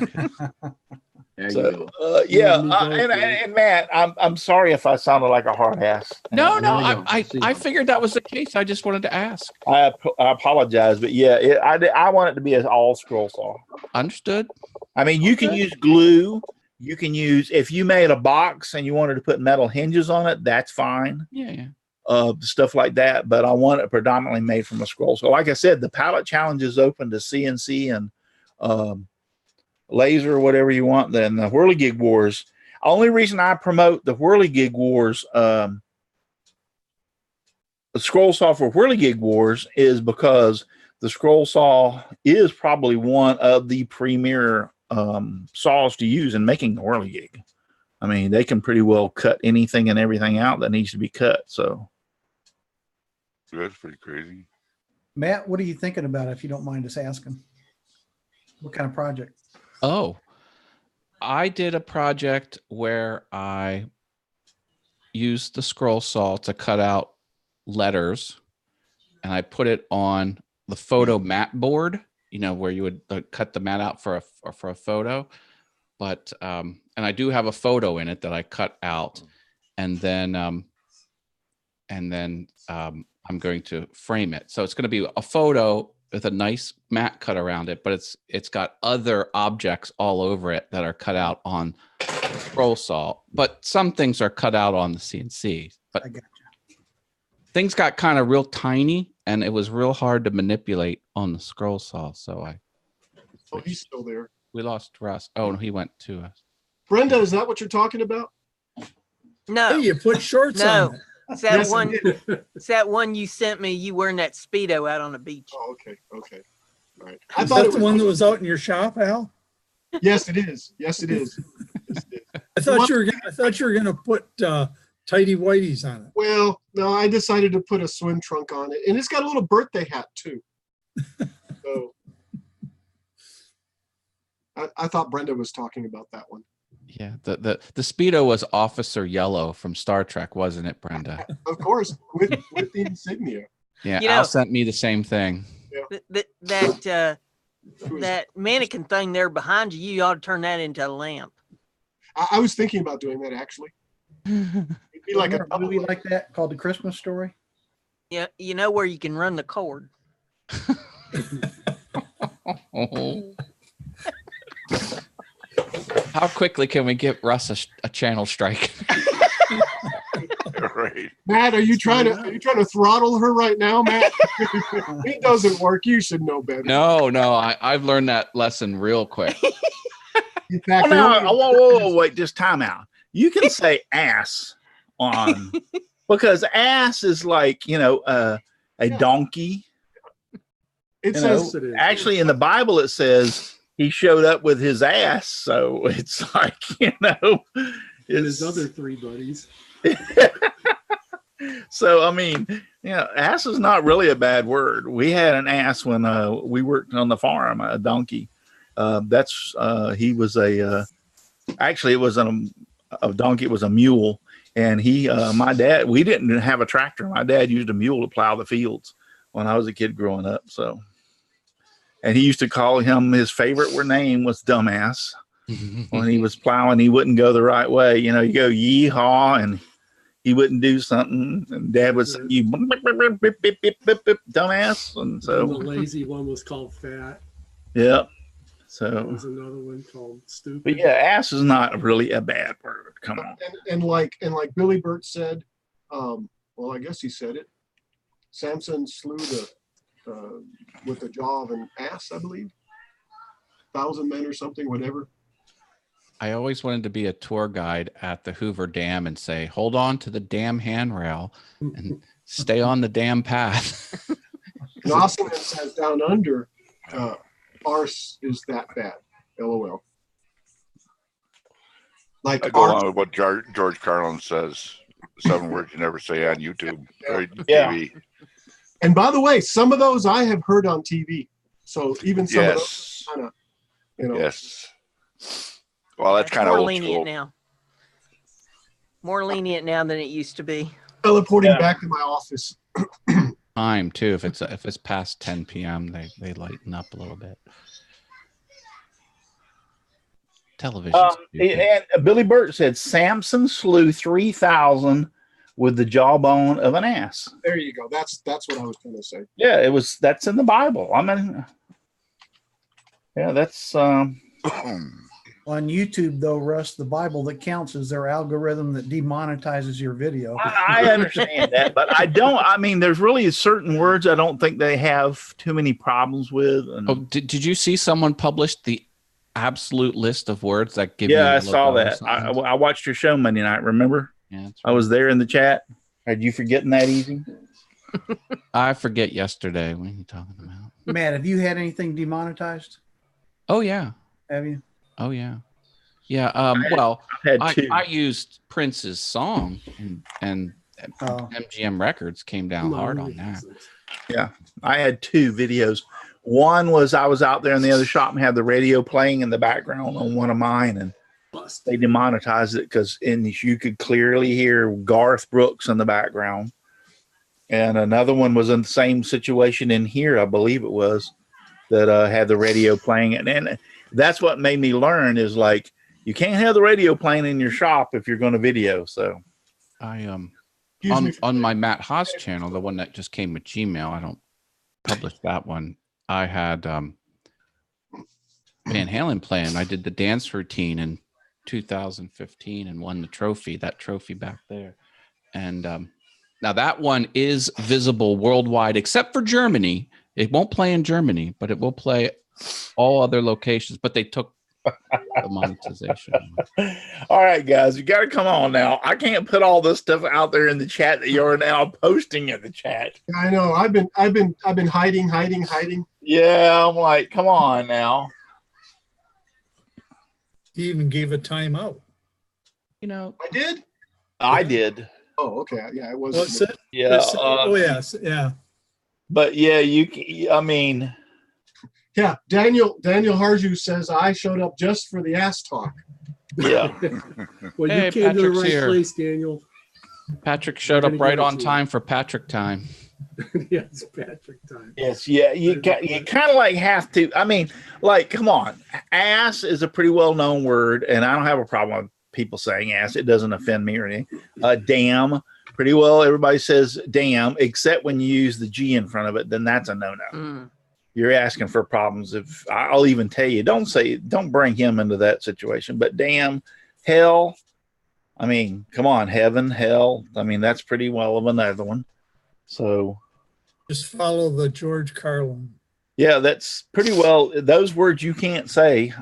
So, and Matt, I'm sorry if I sounded like a hard ass. No, I figured that was the case. I just wanted to ask. I apologize, but yeah, I want it to be an all scroll saw. Understood. I mean, you can use glue. You can use, if you made a box and you wanted to put metal hinges on it, that's fine. Yeah. Stuff like that. But I want it predominantly made from a scroll. So like I said, the palette challenge is open to CNC and laser, whatever you want. Then the Whirligig Wars. Only reason I promote the Whirligig Wars, the scroll saw for Whirligig Wars, is because the scroll saw is probably one of the premier saws to use in making the Whirligig. I mean, they can pretty well cut anything and everything out that needs to be cut. So that's pretty crazy. Matt, what are you thinking about, if you don't mind us asking? What kind of project? Oh, I did a project where I used the scroll saw to cut out letters, and I put it on the photo mat board, where you would cut the mat out for a photo. But and I do have a photo in it that I cut out, and then I'm going to frame it. So it's going to be a photo with a nice mat cut around it, but it's got other objects all over it that are cut out on scroll saw. But some things are cut out on the CNC. But things got kind of real tiny, and it was real hard to manipulate on the scroll saw. So he's still there. We lost Russ. Oh, he went to us. Brenda, is that what you're talking about? No. Hey, you put shorts on. It's that one. It's that one you sent me. You wearing that Speedo out on the beach. Oh, okay. All right. I thought it was the one that was out in your shop, Al. Yes, it is. Yes, it is. I thought you were gonna put tidy whities on it. Well, no, I decided to put a swim trunk on it, and it's got a little birthday hat too. So I thought Brenda was talking about that one. Yeah, the Speedo was Officer Yellow from Star Trek, wasn't it, Brenda? Of course, with the insignia. Yeah, Al sent me the same thing. Yeah. That mannequin thing there behind you, you ought to turn that into a lamp. I was thinking about doing that actually. It'd be like a movie like that called The Christmas Story. Yeah, you know where you can run the cord. How quickly can we get Russ a channel strike? Right. Matt, are you trying to throttle her right now, Matt? It doesn't work. You should know better. No, I've learned that lesson real quick. In fact, wait, just time out. you can say ass on because ass is like, a donkey. It says Actually in the Bible it says he showed up with his ass, so it's like, his other three buddies. So I mean, ass is not really a bad word. We had an ass when we worked on the farm, a donkey. He was actually it wasn't a donkey, it was a mule. And my dad, we didn't have a tractor. My dad used a mule to plow the fields when I was a kid growing up. So, and he used to call him, his favorite name was Dumbass. When he was plowing, he wouldn't go the right way. You go yeehaw and he wouldn't do something. And Dad would say, you dumbass. And so the lazy one was called fat. Yeah. So there was another one called stupid. But yeah, ass is not really a bad word. Come on. And like Billy Burt said, well, I guess he said it. Samson slew with the jaw of an ass, I believe. 1,000 men or something, whatever. I always wanted to be a tour guide at the Hoover Dam and say, hold on to the dam handrail and stay on the dam path. And Ossiman says down under, arse is that bad. LOL. I go along with what George Carlin says. 7 words you never say on YouTube or TV. And by the way, some of those I have heard on TV. So even some of those kind of, Yes. Well, that's kind of more old lenient school. now. More lenient now than it used to be. Teleporting back to my office. Time too. If it's past 10 p.m., they lighten up a little bit. Television. And Billy Burt said Samson slew 3,000 with the jawbone of an ass. There you go. That's what I was going to say. Yeah, that's in the Bible. I mean, yeah, that's on YouTube though, Russ. The Bible that counts is their algorithm that demonetizes your video. I understand that, but I don't. I mean, there's really certain words I don't think they have too many problems with. And, oh, did you see someone published the absolute list of words that give you? Yeah, I saw that. I watched your show Monday night. Remember? Yeah, I was there in the chat. Had you forgetting that easy? I forget yesterday. What are you talking about? Matt, have you had anything demonetized? Oh yeah. Have you? Oh yeah. Yeah. Well, I used Prince's song and MGM Records came down hard on that. Yeah, I had 2 videos. One was I was out there in the other shop and had the radio playing in the background on one of mine, and they demonetized it because you could clearly hear Garth Brooks in the background. And another one was in the same situation in here, I believe it was, that had the radio playing. And that's what made me learn is like, you can't have the radio playing in your shop if you're going to video. So I on my Matt Haas channel, the one that just came with Gmail, I don't publish that one. I had Van Halen playing. I did the dance routine in 2015 and won the trophy, that trophy back there. And now that one is visible worldwide, except for Germany. It won't play in Germany, but it will play all other locations. But they took the monetization. All right, guys, you got to come on now. I can't put all this stuff out there in the chat that you're now posting in the chat. I know. I've been hiding. Yeah, I'm like, come on now. He even gave a timeout. I did. I did. Oh, okay. Yeah, it was. What's it? Yeah. Oh, yes. Yeah. But yeah, I mean. Yeah, Daniel Harju says I showed up just for the ass talk. Yeah. Well, Hey, you came to the Patrick's right here. place, Daniel. Patrick showed up right on time for Patrick time. Yeah, it's Patrick time. Yes, yeah, you kind of like have to. I mean, like, come on, ass is a pretty well known word, and I don't have a problem with people saying ass. It doesn't offend me or anything. Damn, pretty well everybody says damn, except when you use the G in front of it, then that's a no-no. You're asking for problems. If I'll even tell you, don't bring him into that situation. But damn, hell, I mean, come on, heaven, hell. I mean, that's pretty well of another one. So just follow the George Carlin. Yeah, that's pretty well those words you can't say.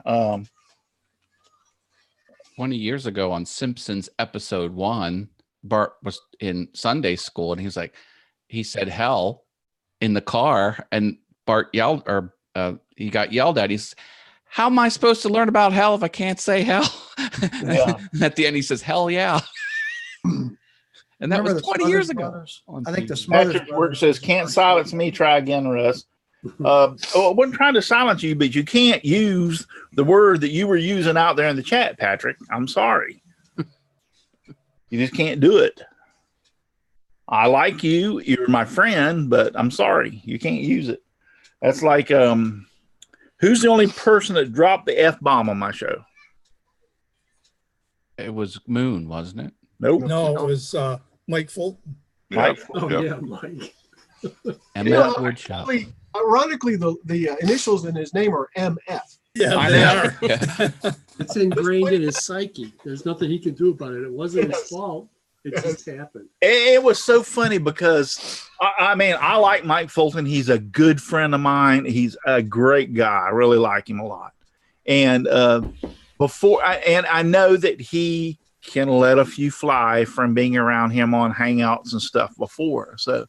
20 years ago on Simpsons episode 1, Bart was in Sunday school and he said hell in the car, and Bart yelled, or he got yelled at. He's, how am I supposed to learn about hell if I can't say hell? Yeah. And at the end he says, hell yeah. And that Remember was the 20 Smothers years ago. Brothers? on I think the TV. Smothers Patrick Work Brothers says, was the can't first silence one. me. Try again, Russ. I wasn't trying to silence you, but you can't use the word that you were using out there in the chat, Patrick. I'm sorry. You just can't do it. I like you. You're my friend, but I'm sorry. You can't use it. That's like, who's the only person that dropped the F-bomb on my show? It was Moon, wasn't it? Nope. No, it was Mike Fulton. Mike. Oh yeah, Mike. MF Woodshop. Ironically, the initials in his name are MF. Yeah, I they know. are. Yeah. It's ingrained in his psyche. There's nothing he can do about it. It wasn't his fault. It just happened. It was so funny because I mean, I like Mike Fulton. He's a good friend of mine. He's a great guy. I really like him a lot. And I know that he can let a few fly from being around him on Hangouts and stuff before. So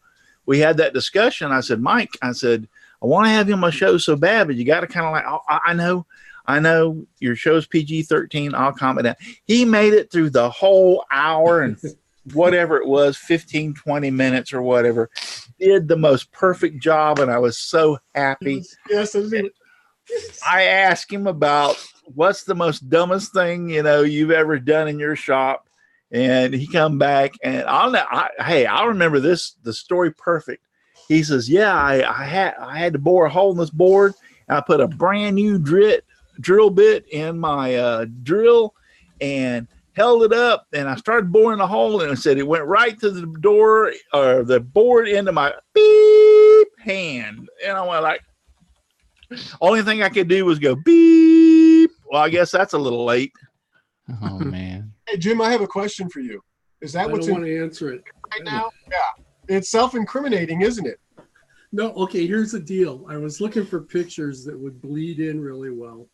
we had that discussion. I said, Mike, I want to have you on my show so bad, but you got to kind of like, I know your show's PG-13. I'll calm it down. He made it through the whole hour and whatever it was, 15, 20 minutes or whatever, did the most perfect job. And I was so happy. Yes. I asked him about what's the most dumbest thing, you've ever done in your shop. And he come back and I'll remember this, the story perfect. He says, yeah, I had to bore a hole in this board. And I put a brand new drill bit in my drill and held it up, and I started boring the hole, and I said it went right to the door or the board into my beep hand. And I went like, only thing I could do was go beep. Well, I guess that's a little late. Oh man. Hey Jim, I have a question for you. Is that I what's don't in want to answer it right now? Yeah. It's self-incriminating, isn't it? No, okay, here's the deal. I was looking for pictures that would bleed in really well.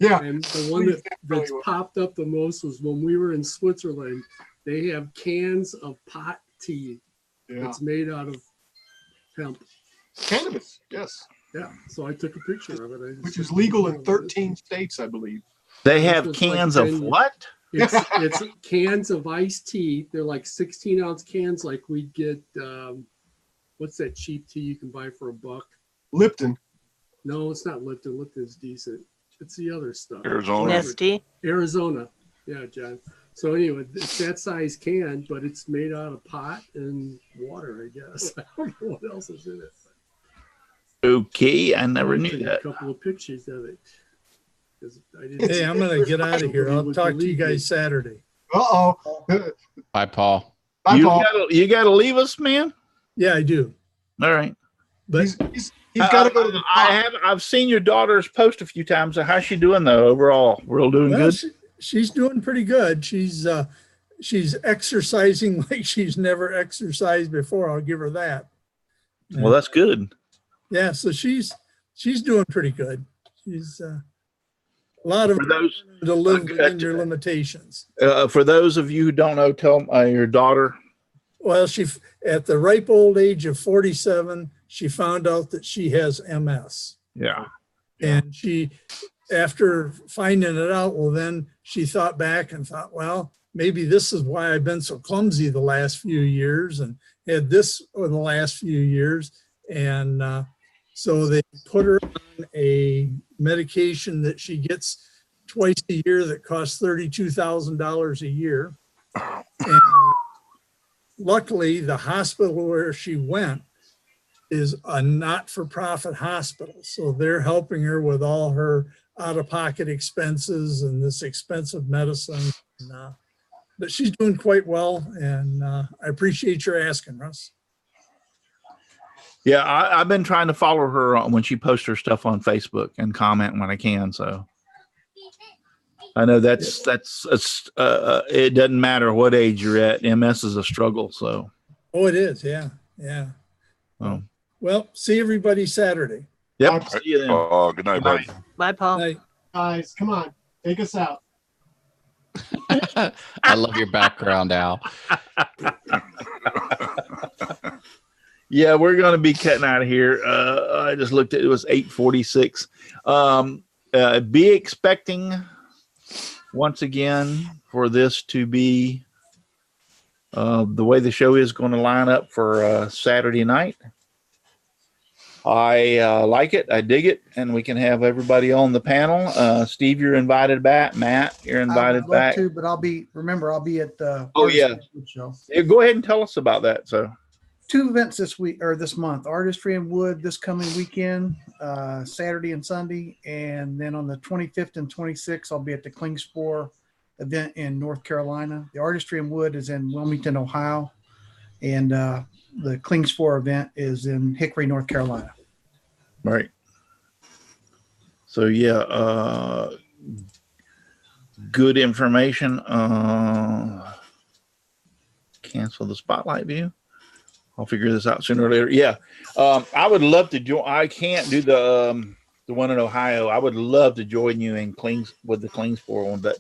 Yeah. And the one that's popped up the most was when we were in Switzerland. They have cans of pot tea. Yeah. It's made out of hemp. Cannabis, yes. Yeah. So I took a picture of it. Which is legal in 13 states, I believe. They have cans of what? It's cans of iced tea. They're like 16-ounce cans, like we'd get. What's that cheap tea you can buy for $1? Lipton. No, it's not Lipton. Lipton's decent. It's the other stuff. Arizona. Nesty. Arizona. Yeah, John. So anyway, it's that size can, but it's made out of pot and water, I guess. I don't know what else is in it. Okay, I never knew Take that. a couple of pictures of it. Hey, I'm going to get out of here. I'll talk to you guys Saturday. Uh-oh. Bye, Paul. Bye, Paul. You gotta leave us, man. Yeah, I do. All right. But He's got to go to the I've seen your daughter's post a few times. How's she doing though? Overall, real doing well, good. she's doing pretty good. She's exercising like she's never exercised before. I'll give her that. Well, that's good. Yeah, so she's doing pretty good. She's a lot of those to live within your limitations. For those of you who don't know, tell your daughter. Well, she at the ripe old age of 47, she found out that she has MS. Yeah. And she, after finding it out, well, then she thought back and thought, well, maybe this is why I've been so clumsy the last few years and had this over the last few years. And so they put her on a medication that she gets twice a year that costs $32,000 a year. And luckily, the hospital where she went is a not-for-profit hospital. So they're helping her with all her out-of-pocket expenses and this expensive medicine. But she's doing quite well, and I appreciate your asking, Russ. Yeah, I've been trying to follow her when she posts her stuff on Facebook and comment when I can. So I know that's it doesn't matter what age you're at. MS is a struggle. So. Oh, it is. Yeah. Yeah. Oh. Well, see everybody Saturday. Yep. See you then. Oh, good night, bud. Bye, Paul. Night. Guys, come on. Take us out. I love your background, Al. Yeah, we're going to be cutting out of here. I just looked at it, was 8:46. Be expecting once again for this to be the way the show is going to line up for Saturday night. I like it. I dig it. And we can have everybody on the panel. Steve, you're invited back. Matt, you're invited I would love back. to, but I'll be at the Oh, yeah. show. Yeah, go ahead and tell us about that. So 2 events this week or this month: Artistry in Wood this coming weekend, Saturday and Sunday, and then on the 25th and 26th, I'll be at the Klingspor event in North Carolina. The Artistry in Wood is in Wilmington, Ohio, and the Klingspor event is in Hickory, North Carolina. right. So yeah, good information. Cancel the spotlight view. I'll figure this out sooner or later. Yeah, I would love to join. I can't do the one in Ohio. I would love to join you in with the Klingspor one, but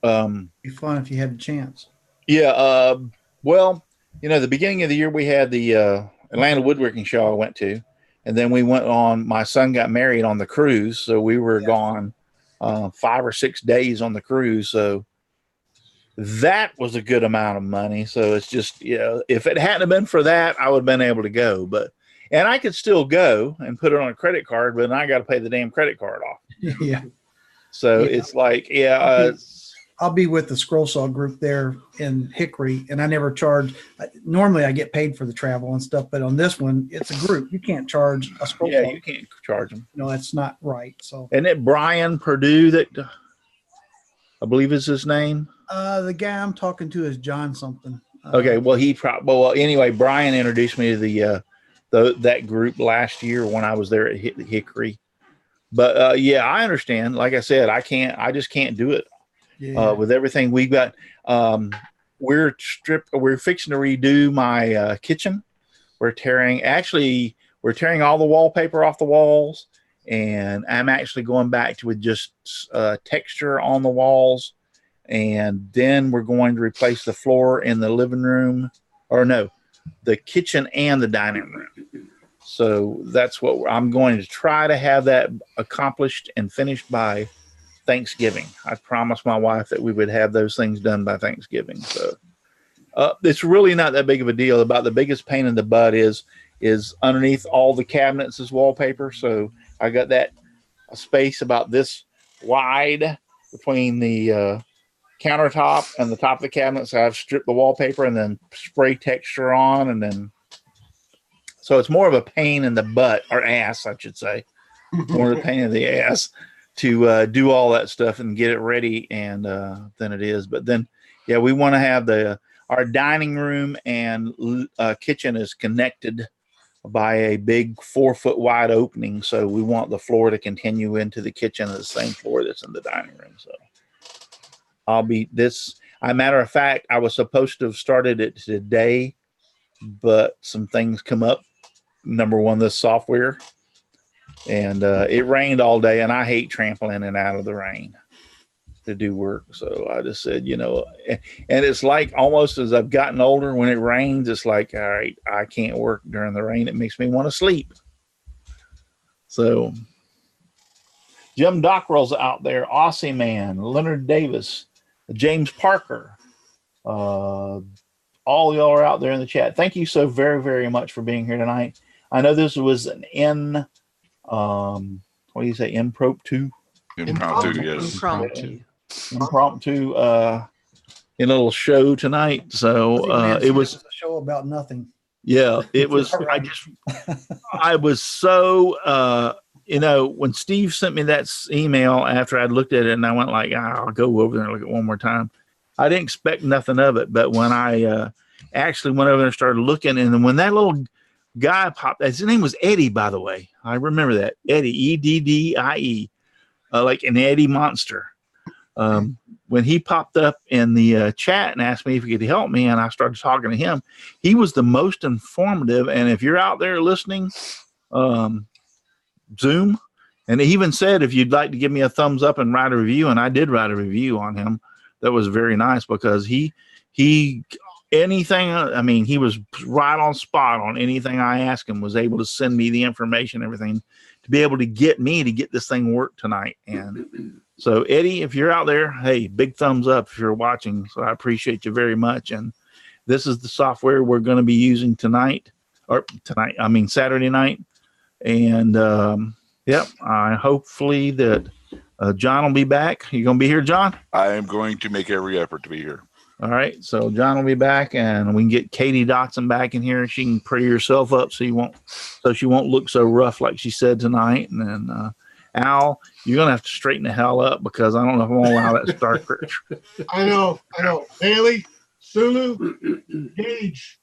It'd be fun if you had a chance. yeah. Well, the beginning of the year we had the Atlanta Woodworking Show I went to, and then we went on. My son got married on the cruise, so we were gone 5 or 6 days on the cruise. So that was a good amount of money. So it's just, if it hadn't been for that, I would have been able to go. And I could still go and put it on a credit card, but then I got to pay the damn credit card off. Yeah. So it's like, I'll be with the Scroll Saw group there in Hickory, and I never charge. Normally, I get paid for the travel and stuff, but on this one, it's a group. You can't charge a Scroll Saw. You can't charge them. No, that's not right. So, isn't it Brian Purdue that I believe is his name? The guy I'm talking to is John something. Okay, well, anyway, Brian introduced me to that group last year when I was there at Hickory. But yeah, I understand. Like I said, I just can't do it. Yeah. With everything we've got. We're fixing to redo my kitchen. We're tearing all the wallpaper off the walls, and I'm actually going back to with just texture on the walls, and then we're going to replace the floor in the living room, the kitchen and the dining room. So that's what I'm going to try to have that accomplished and finished by Thanksgiving. I promised my wife that we would have those things done by Thanksgiving. So it's really not that big of a deal. About the biggest pain in the butt is underneath all the cabinets is wallpaper. So I got that space about this wide between the countertop and the top of the cabinet. So I've stripped the wallpaper and then spray texture on, and then so it's more of a pain in the butt, or ass, I should say, more of a pain in the ass to do all that stuff and get it ready and than it is. But then, yeah, we want to have our dining room and kitchen is connected by a big 4-foot wide opening. So we want the floor to continue into the kitchen, the same floor that's in the dining room. So matter of fact, I was supposed to have started it today, but some things come up. Number one, the software. And it rained all day, and I hate trampling in and out of the rain to do work. So I just said, and it's like almost as I've gotten older, when it rains, it's like, all right, I can't work during the rain. It makes me want to sleep. So Jim Dockrell's out there, Aussie Man, Leonard Davis, James Parker, all y'all are out there in the chat. Thank you so very, very much for being here tonight. I know this was an what do you say? Impromptu, yes. Impromptu little show tonight. So it was a show about nothing. Yeah, it was. I was so when Steve sent me that email after I'd looked at it, and I went like, I'll go over there and look at it one more time. I didn't expect nothing of it, but when I actually went over there and started looking, and then when that little guy popped, his name was Eddie, by the way. I remember that. Eddie, Eddie, like an Eddie Monster. When he popped up in the chat and asked me if he could help me, and I started talking to him, he was the most informative. And if you're out there listening, Zoom, and he even said if you'd like to give me a thumbs up and write a review, and I did write a review on him. that was very nice because he anything, I mean, he was right on spot on anything I asked him, was able to send me the information, everything to be able to get me to get this thing worked tonight. And so Eddie, if you're out there, hey, big thumbs up if you're watching. So I appreciate you very much. And this is the software we're going to be using Saturday night. And yep, hopefully that John will be back. You going to be here, John? I am going to make every effort to be here. All right, so John will be back, and we can get Katie Dotson back in here. She can pretty herself up so she won't look so rough like she said tonight. And then Al, you're gonna have to straighten the hell up because I don't know if I'm gonna allow that Star Trek. I know. Bailey, Sulu, Gage,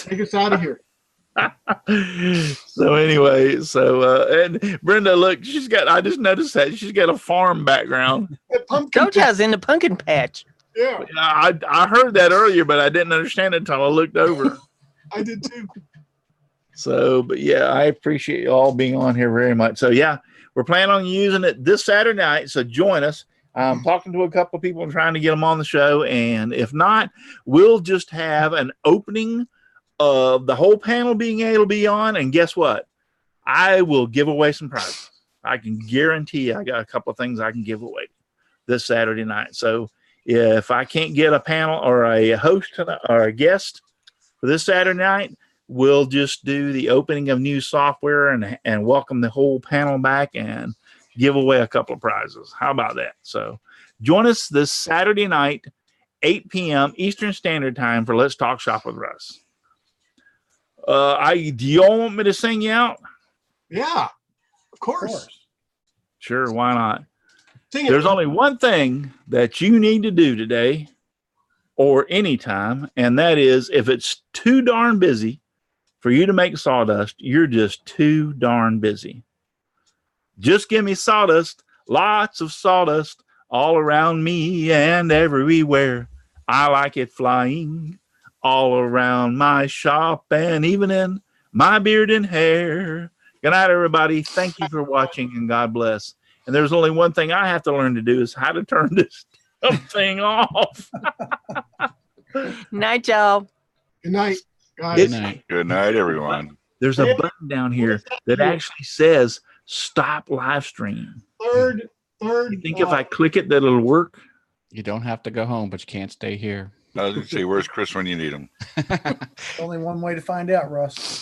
take us out of here. So anyway, and Brenda, look, I just noticed that she's got a farm background. JoJo's in the pumpkin patch. Yeah. I heard that earlier, but I didn't understand it until I looked over. I did too. So, but yeah, I appreciate you all being on here very much. So yeah, we're planning on using it this Saturday night. So join us. I'm talking to a couple of people and trying to get them on the show. And if not, we'll just have an opening of the whole panel being able to be on. And guess what? I will give away some prizes. I can guarantee you I got a couple of things I can give away this Saturday night. So if I can't get a panel or a host or a guest for this Saturday night, we'll just do the opening of new software and welcome the whole panel back and give away a couple of prizes. How about that? So join us this Saturday night, 8 p.m. Eastern Standard Time for Let's Talk Shop with Russ. Do y'all want me to sing you out? Yeah, of course. Sure, why not? There's only one thing that you need to do today or anytime, and that is if it's too darn busy for you to make sawdust, you're just too darn busy. Just give me sawdust, lots of sawdust all around me and everywhere. I like it flying all around my shop and even in my beard and hair. Good night, everybody. Thank you for watching, and God bless. And there's only one thing I have to learn to do is how to turn this thing off. Night, y'all. Good night, guys. Good night, everyone. There's a button down here that actually says stop live stream. Third. You think if I click it that it'll work? You don't have to go home, but you can't stay here. I was going to say, where's Chris when you need him? Only one way to find out, Russ.